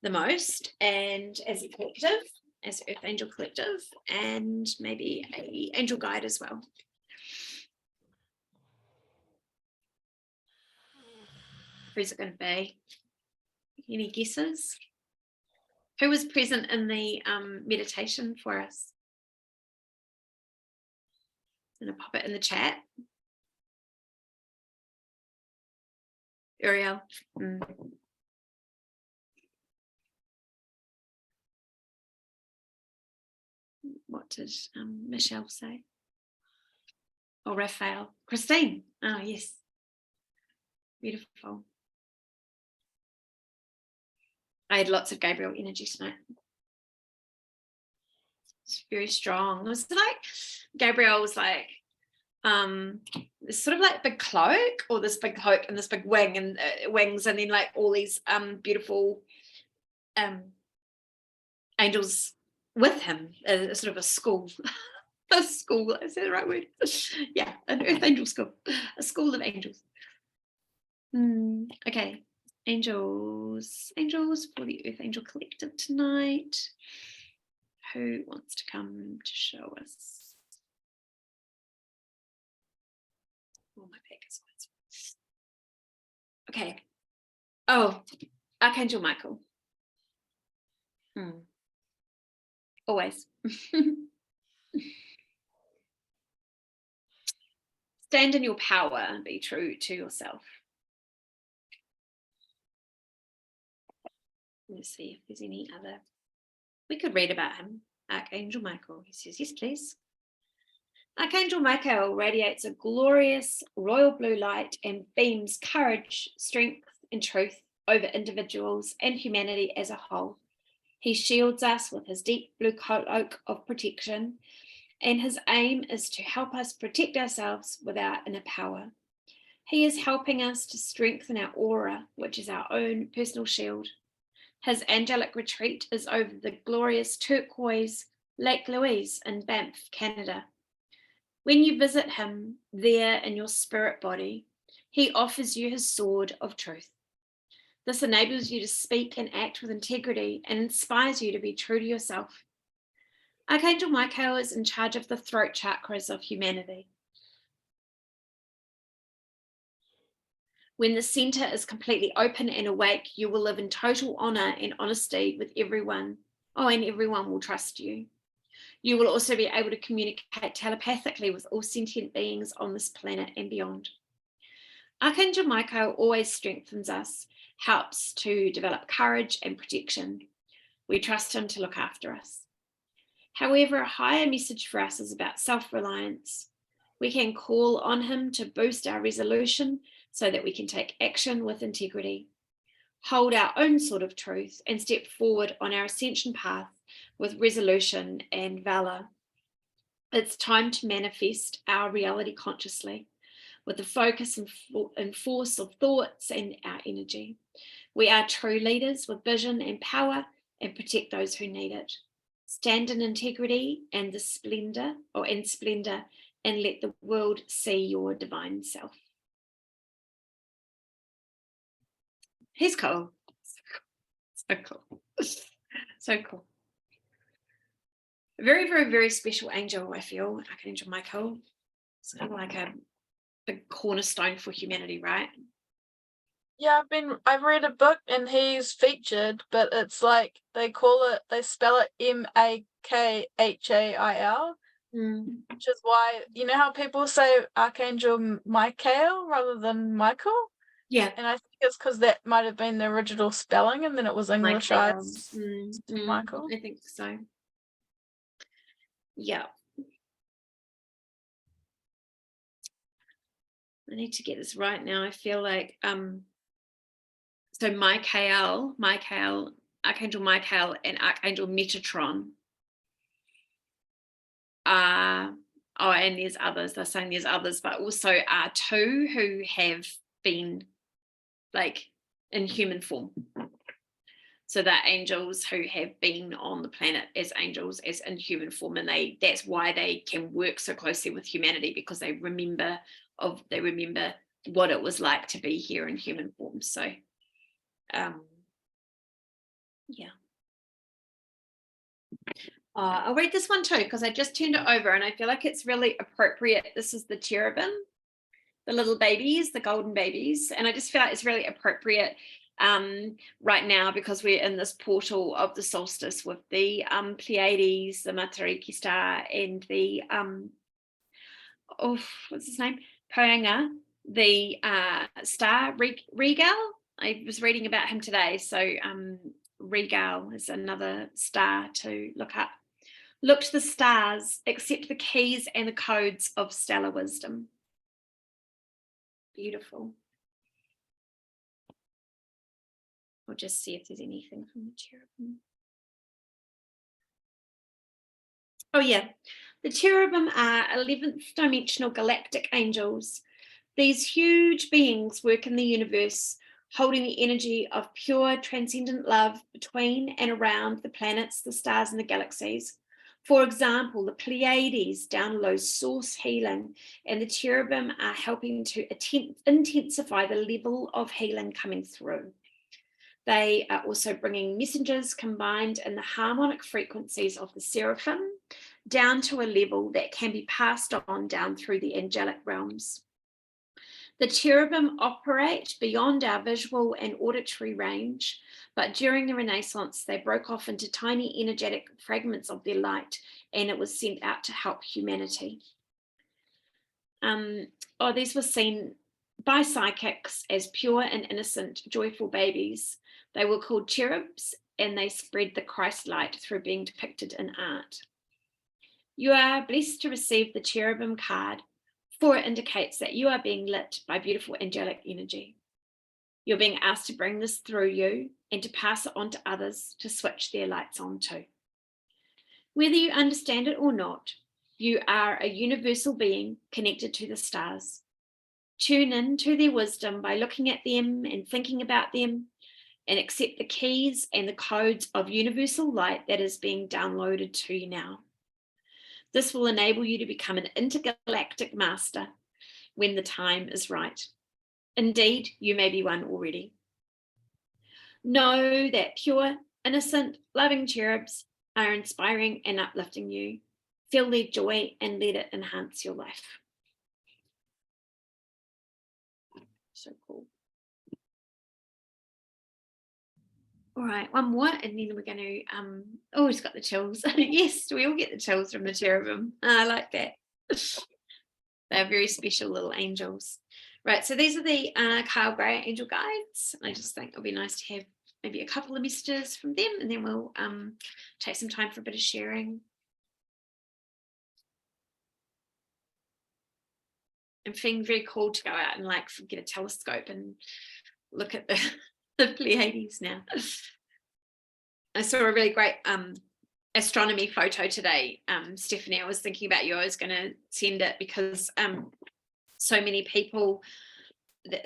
the most, and as a collective, as Earth Angel Collective, and maybe an angel guide as well. Who's it going to be? Any guesses? Who was present in the meditation for us? I'm going to pop it in the chat. Uriel. What did Michelle say? Oh, Raphael. Christine. Oh, yes. Beautiful. I had lots of Gabriel energy tonight. It's very strong. It was like Gabriel was like this sort of like big cloak, or this big cloak and this big wing and wings, and then like all these beautiful angels with him, sort of a school. A school, is that the right word? Yeah, an Earth Angel school, a school of angels. Okay, angels for the Earth Angel Collective tonight. Who wants to come to show us? Oh, my back is quite. Okay. Oh, Archangel Michael. Always. Stand in your power and be true to yourself. Let's see if there's any other. We could read about him. Archangel Michael. He says, yes, please. Archangel Michael radiates a glorious royal blue light and beams courage, strength, and truth over individuals and humanity as a whole. He shields us with his deep blue cloak of protection, and his aim is to help us protect ourselves with our inner power. He is helping us to strengthen our aura, which is our own personal shield. His angelic retreat is over the glorious turquoise Lake Louise in Banff, Canada. When you visit him there in your spirit body, he offers you his sword of truth. This enables you to speak and act with integrity and inspires you to be true to yourself. Archangel Michael is in charge of the throat chakras of humanity. When the center is completely open and awake, you will live in total honor and honesty with everyone. Oh, and everyone will trust you. You will also be able to communicate telepathically with all sentient beings on this planet and beyond. Archangel Michael always strengthens us, helps to develop courage and protection. We trust him to look after us. However, a higher message for us is about self-reliance. We can call on him to boost our resolution so that we can take action with integrity, hold our own sort of truth, and step forward on our ascension path with resolution and valor. It's time to manifest our reality consciously with the focus and force of thoughts and our energy. We are true leaders with vision and power, and protect those who need it. Stand in integrity and the splendor, and let the world see your divine self. He's cool. So cool. So cool. A very, very, very special angel, I feel. Archangel Michael. It's kind of like a big cornerstone for humanity, right? Yeah, I've read a book and he's featured, but it's like they spell it Makhail, which is why, you know how people say Archangel Michael rather than Michael? Yeah. And I think it's because that might have been the original spelling and then it was Englishized to Michael. I think so. Yeah. I need to get this right now. I feel like so Michael, Archangel Michael, and Archangel Metatron are, and there's others. They're saying there's others, but also are two who have been like in human form. So they're angels who have been on the planet as angels, as in human form, and that's why they can work so closely with humanity, because they remember what it was like to be here in human form. So yeah. I'll read this one too, because I just turned it over and I feel like it's really appropriate. This is the cherubim, the little babies, the golden babies, and I just feel like it's really appropriate right now, because we're in this portal of the solstice with the Pleiades, the Matariki star, and the what's his name, Poanga, the star Regal. I was reading about him today, so Regal is another star to look up. Look to the stars, accept the keys and the codes of stellar wisdom. Beautiful. I'll just see if there's anything from the cherubim. Oh yeah, the cherubim are 11th dimensional galactic angels. These huge beings work in the universe, holding the energy of pure transcendent love between and around the planets, the stars, and the galaxies. For example, the Pleiades download source healing, and the cherubim are helping to intensify the level of healing coming through. They are also bringing messengers combined in the harmonic frequencies of the seraphim down to a level that can be passed on down through the angelic realms. The cherubim operate beyond our visual and auditory range, but during the Renaissance, they broke off into tiny energetic fragments of their light, and it was sent out to help humanity. These were seen by psychics as pure and innocent, joyful babies. They were called cherubs, and they spread the Christ light through being depicted in art. You are blessed to receive the cherubim card, for it indicates that you are being lit by beautiful angelic energy. You're being asked to bring this through you and to pass it on to others to switch their lights on too. Whether you understand it or not, you are a universal being connected to the stars. Tune in to their wisdom by looking at them and thinking about them, and accept the keys and the codes of universal light that is being downloaded to you now. This will enable you to become an intergalactic master when the time is right. Indeed, you may be one already. Know that pure, innocent, loving cherubs are inspiring and uplifting you. Feel their joy and let it enhance your life. So cool. All right, one more, and then we're going to, he's got the chills. Yes, we all get the chills from the cherubim. I like that. They're very special little angels. Right, so these are the Kyle Gray angel guides. I just think it'll be nice to have maybe a couple of messages from them, and then we'll take some time for a bit of sharing. I'm feeling very called to go out and like get a telescope and look at the Pleiades now. I saw a really great astronomy photo today, Stephanie. I was thinking about you. I was going to send it because so many people,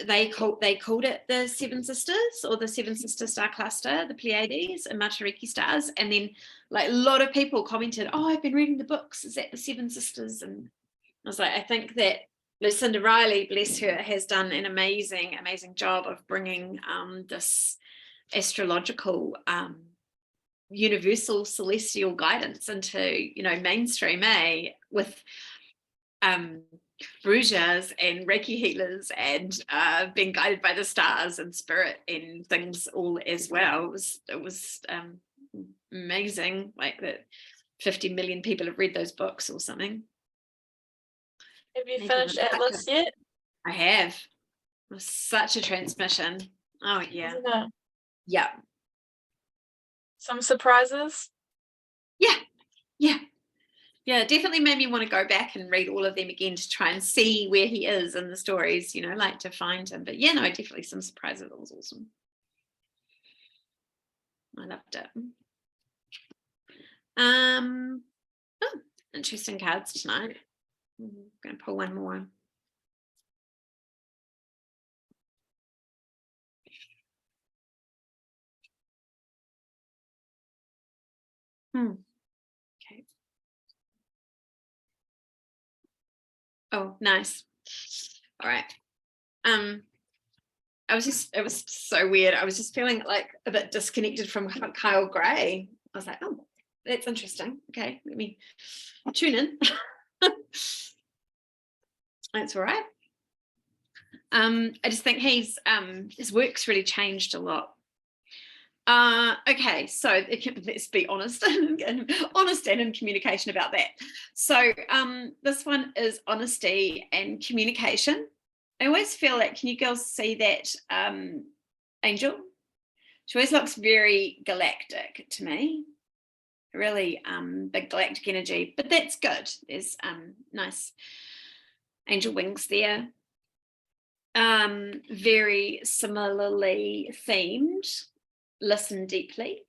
they called it the Seven Sisters, or the Seven Sister Star Cluster, the Pleiades and Matariki stars. And then like a lot of people commented, oh, I've been reading the books, is that the Seven Sisters? And I was like, I think that Lucinda Riley, bless her, has done an amazing job of bringing this astrological universal celestial guidance into, mainstream, with Brujas and Reiki healers and being guided by the stars and spirit and things all as well. It was amazing, like that 50 million people have read those books or something. Have you finished Atlas yet? I have. It was such a transmission. Oh yeah. Isn't it? Yeah. Some surprises? Yeah. It definitely made me want to go back and read all of them again to try and see where he is in the stories, like to find him. But yeah, no, definitely some surprises. It was awesome. I loved it. Oh, interesting cards tonight. I'm going to pull one more. Okay. Oh, nice. All right. It was so weird. I was just feeling like a bit disconnected from Kyle Gray. I was like, oh, that's interesting. Okay, let me tune in. That's all right. I just think his work's really changed a lot. Okay, so let's be honest and in communication about that. So this one is honesty and communication. I always feel like, can you girls see that angel? She always looks very galactic to me, really big galactic energy, but that's good. There's nice angel wings there. Very similarly themed. Listen deeply,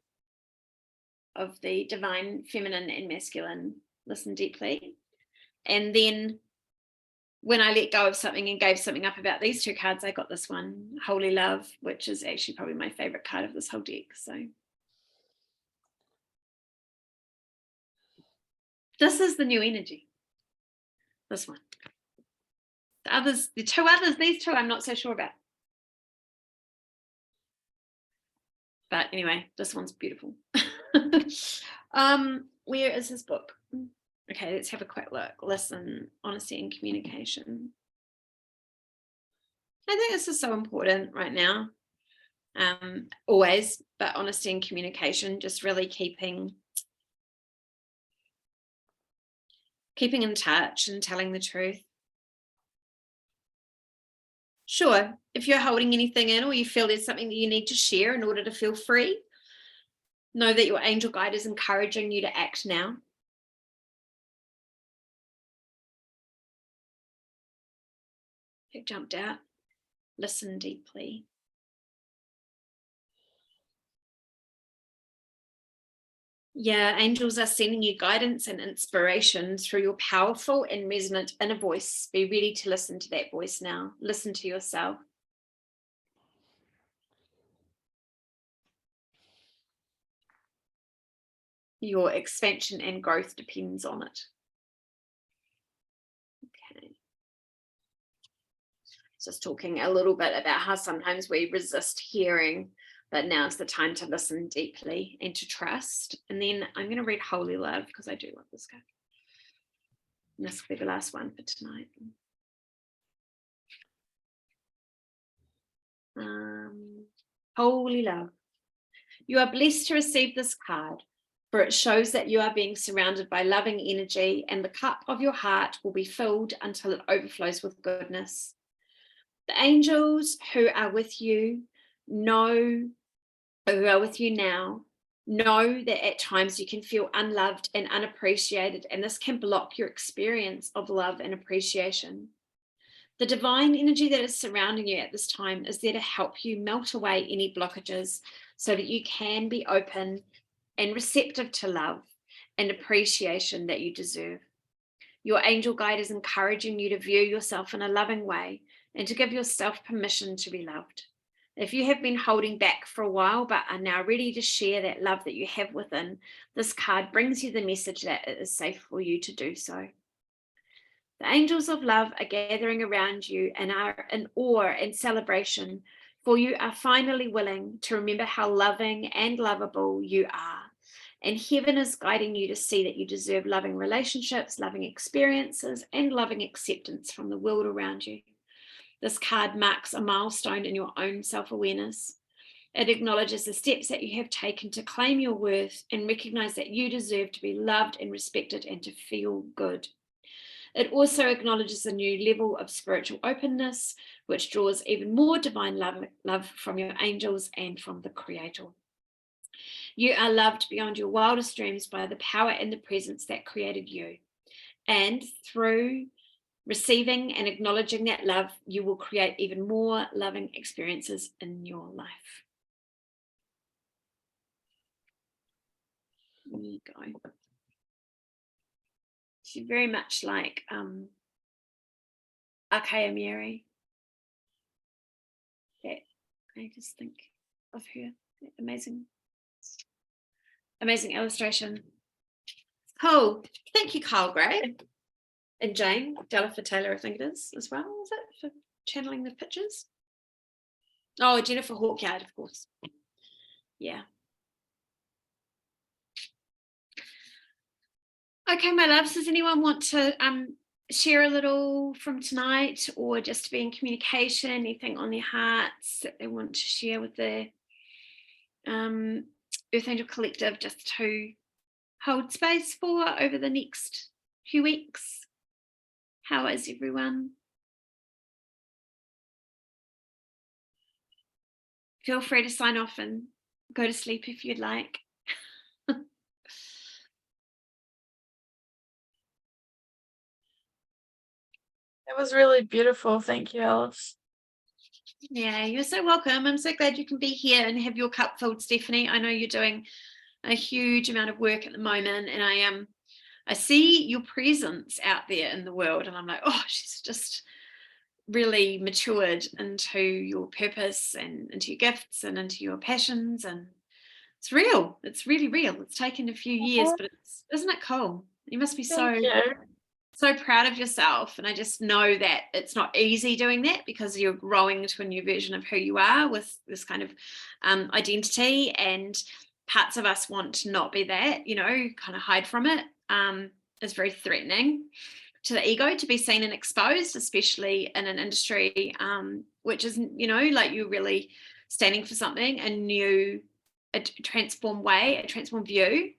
of the divine feminine and masculine. Listen deeply. And then when I let go of something and gave something up about these two cards, I got this one, Holy Love, which is actually probably my favorite card of this whole deck. So this is the new energy. This one. These two I'm not so sure about. But anyway, this one's beautiful. Where is his book? Okay, let's have a quick look. Listen, honesty and communication. I think this is so important right now. Always, but honesty and communication, just really keeping in touch and telling the truth. Sure, if you're holding anything in or you feel there's something that you need to share in order to feel free, know that your angel guide is encouraging you to act now. It jumped out. Listen deeply. Yeah, angels are sending you guidance and inspiration through your powerful and resonant inner voice. Be ready to listen to that voice now. Listen to yourself. Your expansion and growth depends on it. Okay. Just talking a little bit about how sometimes we resist hearing, but now is the time to listen deeply and to trust. And then I'm going to read Holy Love because I do love this card. And this will be the last one for tonight. Holy Love. You are blessed to receive this card, for it shows that you are being surrounded by loving energy, and the cup of your heart will be filled until it overflows with goodness. The angels who are with you now know that at times you can feel unloved and unappreciated, and this can block your experience of love and appreciation. The divine energy that is surrounding you at this time is there to help you melt away any blockages so that you can be open and receptive to love and appreciation that you deserve. Your angel guide is encouraging you to view yourself in a loving way and to give yourself permission to be loved. If you have been holding back for a while but are now ready to share that love that you have within, this card brings you the message that it is safe for you to do so. The angels of love are gathering around you and are in awe and celebration, for you are finally willing to remember how loving and lovable you are. And heaven is guiding you to see that you deserve loving relationships, loving experiences, and loving acceptance from the world around you. This card marks a milestone in your own self-awareness. It acknowledges the steps that you have taken to claim your worth and recognize that you deserve to be loved and respected and to feel good. It also acknowledges a new level of spiritual openness, which draws even more divine love from your angels and from the Creator. You are loved beyond your wildest dreams by the power and the presence that created you. And through receiving and acknowledging that love, you will create even more loving experiences in your life. There you go. She's very much like Akaya Mary. That I just think of her. Amazing illustration. Cool. Thank you, Kyle Gray. And Jane Delafer Taylor, I think it is, as well, is it? For channeling the pictures. Oh, Jennifer Hawkyard, of course. Yeah. Okay, my loves, does anyone want to share a little from tonight, or just to be in communication, anything on their hearts that they want to share with the Earth Angel Collective, just to hold space for over the next few weeks? How is everyone? Feel free to sign off and go to sleep if you'd like. It was really beautiful. Thank you, Alice. Yeah, you're so welcome. I'm so glad you can be here and have your cup filled, Stephanie. I know you're doing a huge amount of work at the moment, and I see your presence out there in the world, and I'm like, oh, she's just really matured into your purpose and into your gifts and into your passions, and it's real. It's really real. It's taken a few years, but isn't it cool? You must be so proud of yourself, and I just know that it's not easy doing that, because you're growing to a new version of who you are with this kind of identity, and parts of us want to not be that, kind of hide from it. It's very threatening to the ego to be seen and exposed, especially in an industry which is, like you're really standing for something, a transformed way, a transformed view.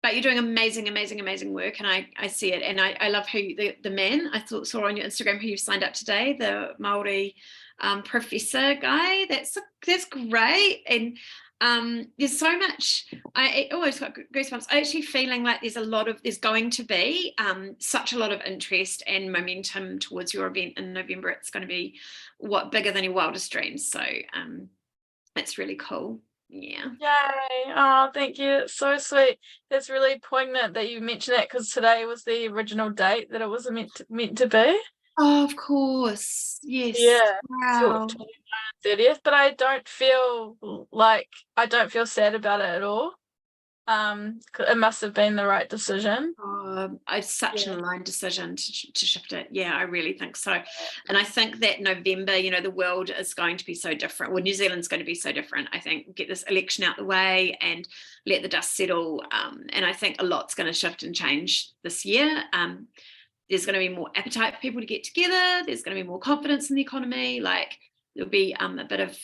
But you're doing amazing work, and I see it. And I love who the man I saw on your Instagram who you signed up today, the Maori professor guy. That's great. And there's so much. I always got goosebumps. I actually feeling like there's going to be such a lot of interest and momentum towards your event in November. It's going to be bigger than your wildest dreams. So it's really cool. Yeah. Yay. Oh, thank you. It's so sweet. That's really poignant that you mentioned that, because today was the original date that it was meant to be. Oh, of course. Yes. Yeah. Wow. 30th, but I don't feel sad about it at all. It must have been the right decision. It's such an aligned decision to shift it. Yeah, I really think so. And I think that November, the world is going to be so different. Well, New Zealand's going to be so different. I think get this election out the way and let the dust settle. And I think a lot's going to shift and change this year. There's going to be more appetite for people to get together. There's going to be more confidence in the economy. Like there'll be a bit of,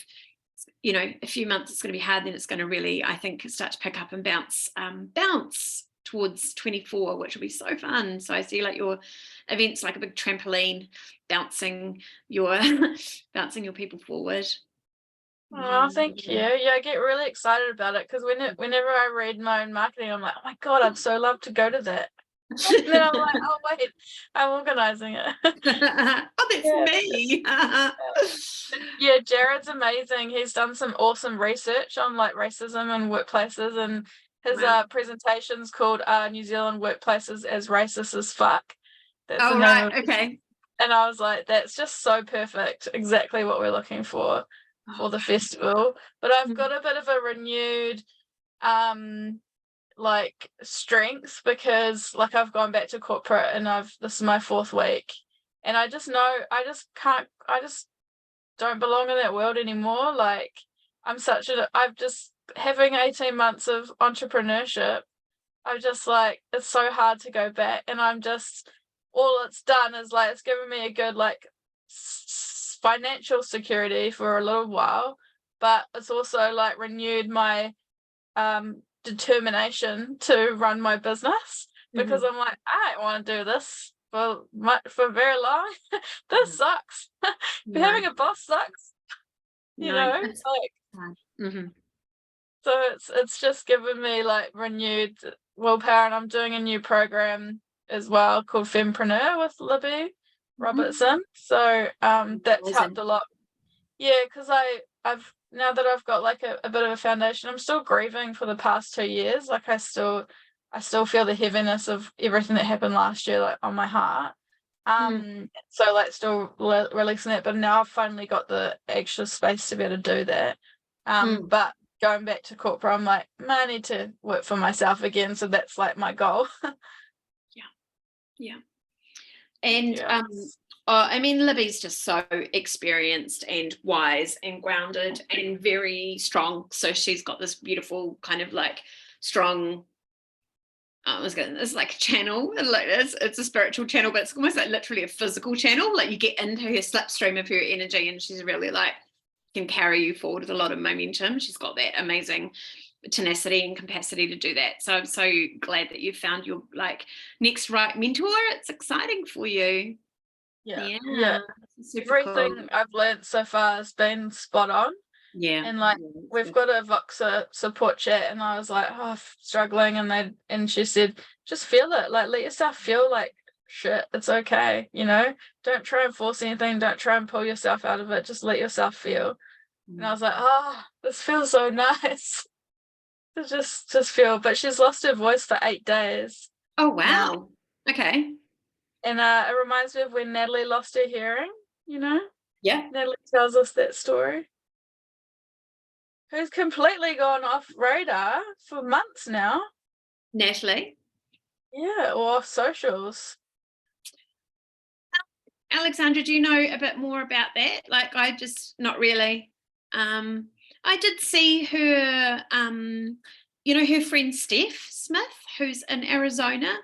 a few months it's going to be hard, then it's going to really, I think, start to pick up and bounce towards 24, which will be so fun. So I see like your events like a big trampoline bouncing your people forward. Oh, thank you. Yeah, I get really excited about it, because whenever I read my own marketing, I'm like, oh my God, I'd so love to go to that. And then I'm like, oh wait, I'm organizing it. Oh, that's Yeah. me. Yeah, Jared's amazing. He's done some awesome research on like racism in workplaces, and his Wow. presentation's called New Zealand Workplaces as Racist as Fuck. That's the Oh, name right. of it. Okay. And I was like, that's just so perfect. Exactly what we're looking for Oh, the festival. But I've mm, got a bit of a renewed like strength, because like I've gone back to corporate and this is my 4th week, and I just know I just don't belong in that world anymore. Like I've just having 18 months of entrepreneurship, I'm just like, it's so hard to go back, and I'm just, all it's done is like it's given me a good like financial security for a little while, but it's also like renewed my determination to run my business, because mhm. I'm like, I don't want to do this for very long. This Mm, sucks. no, Having a boss sucks, no, it's like, hard. Mhm. so it's just given me like renewed willpower. And I'm doing a new program as well called Fempreneur with Libby Mhm. Robertson, so that's helped Amazing. a lot. Yeah, because I've now that I've got like a bit of a foundation, I'm still grieving for the past 2 years. Like I still feel the heaviness of everything that happened last year, like on my heart. Mm, So like still releasing it, but now I've finally got the extra space to be able to do that. mm. But going back to corporate, I'm like, man, I need to work for myself again. So that's like my goal. Yeah, yeah. And Yeah. I mean, Libby's just so experienced and wise and grounded and very strong. So she's got this beautiful kind of like strong. It's like a channel, like it's a spiritual channel, but it's almost like literally a physical channel. Like you get into her slipstream of her energy, and she's really like can carry you forward with a lot of momentum. She's got that amazing tenacity and capacity to do that. So I'm so glad that you found your like next right mentor. It's exciting for you. Yeah. Yeah. Yeah, super cool. Everything I've learned so far has been spot on. Yeah, And like yeah, that's we've good. got a Voxer support chat, and I was like, oh, struggling, and she said, just feel it, like let yourself feel like shit. It's okay, don't try and force anything, don't try and pull yourself out of it, just let yourself feel. And I Mm. was like, oh, this feels so nice to just feel. But she's lost her voice for 8 days Oh now, wow. Okay. and it reminds me of when Natalie lost her hearing. Yeah. Natalie tells us that story, who's completely gone off radar for months now. Natalie. Yeah, or off socials. Alexandra, do you know a bit more about that? Like, I just not really. I did see her, her friend Steph Smith, who's in Arizona.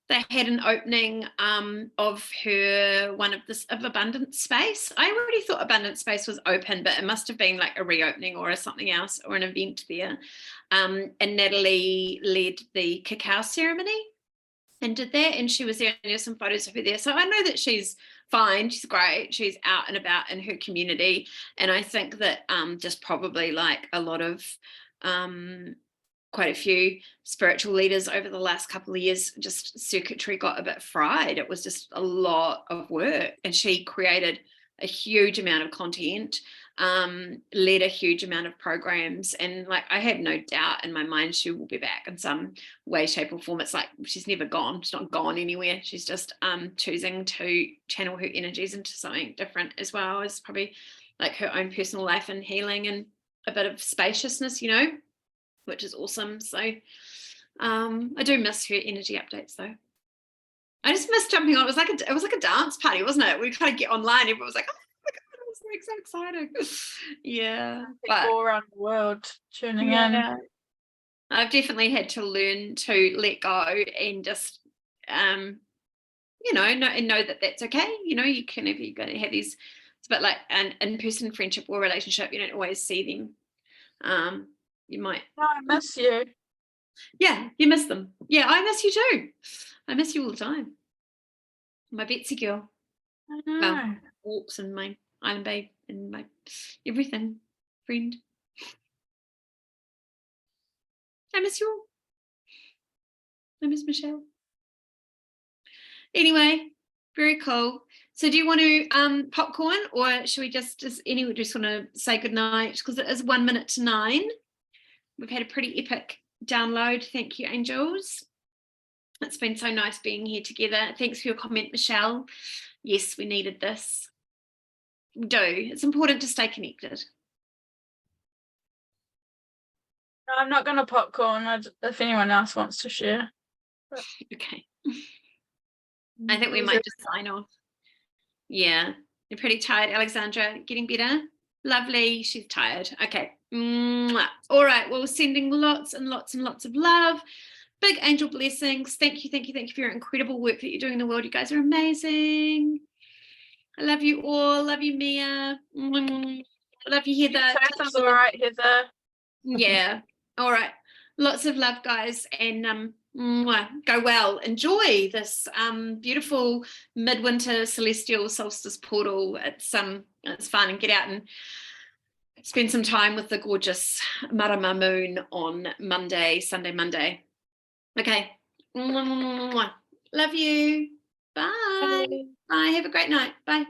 They had an opening of her one of this of Abundant Space. I already thought Abundant Space was open, but it must have been like a reopening or something else or an event there. And Natalie led the cacao ceremony and did that, and she was there, and there's some photos of her there. So I know that she's fine, she's great, she's out and about in her community. And I think that just probably like a lot of quite a few spiritual leaders over the last couple of years, just circuitry got a bit fried. It was just a lot of work, and she created a huge amount of content, led a huge amount of programs, and like I have no doubt in my mind she will be back in some way, shape, or form. It's like she's never gone, she's not gone anywhere, she's just choosing to channel her energies into something different, as well as probably like her own personal life and healing and a bit of spaciousness, which is awesome. So I do miss her energy updates though. I just miss jumping on. It was like a dance party, wasn't it? We kind of get online, everyone was like, oh my god, it was like so exciting. Yeah. People But around the world tuning in. yeah, I've definitely had to learn to let go and just know that that's okay. You can, if you're going to have these, it's a bit like an in-person friendship or relationship, you don't always see them. You might, No, I miss you. yeah, you miss them. Yeah, I miss you too. I miss you all the time. My Betsy girl. I Well, know. walks and my island babe and my everything friend. I miss you all. I miss Michelle. Anyway, very cool. So do you want to popcorn, or should we does anyone just want to say goodnight? Because it is 1 minute to 9. We've had a pretty epic download. Thank you, angels. It's been so nice being here together. Thanks for your comment, Michelle. Yes, we needed this. It's important to stay connected. No, I'm not going to popcorn if anyone else wants to share. Okay. I think we might just sign off. Yeah, you're pretty tired, Alexandra. Getting better? Lovely. She's tired. Okay. Mwah. All right. Well, sending lots and lots and lots of love. Big angel blessings. Thank you, thank you, thank you for your incredible work that you're doing in the world. You guys are amazing. I love you all. Love you, Mia. Love you, Heather. Sounds all right, Heather. Yeah. All right. Lots of love, guys, and go well. Enjoy this beautiful midwinter celestial solstice portal. It's fun, and get out and spend some time with the gorgeous Marama moon on Sunday, Monday. Okay. Love you. Bye. Bye. Have a great night. Bye.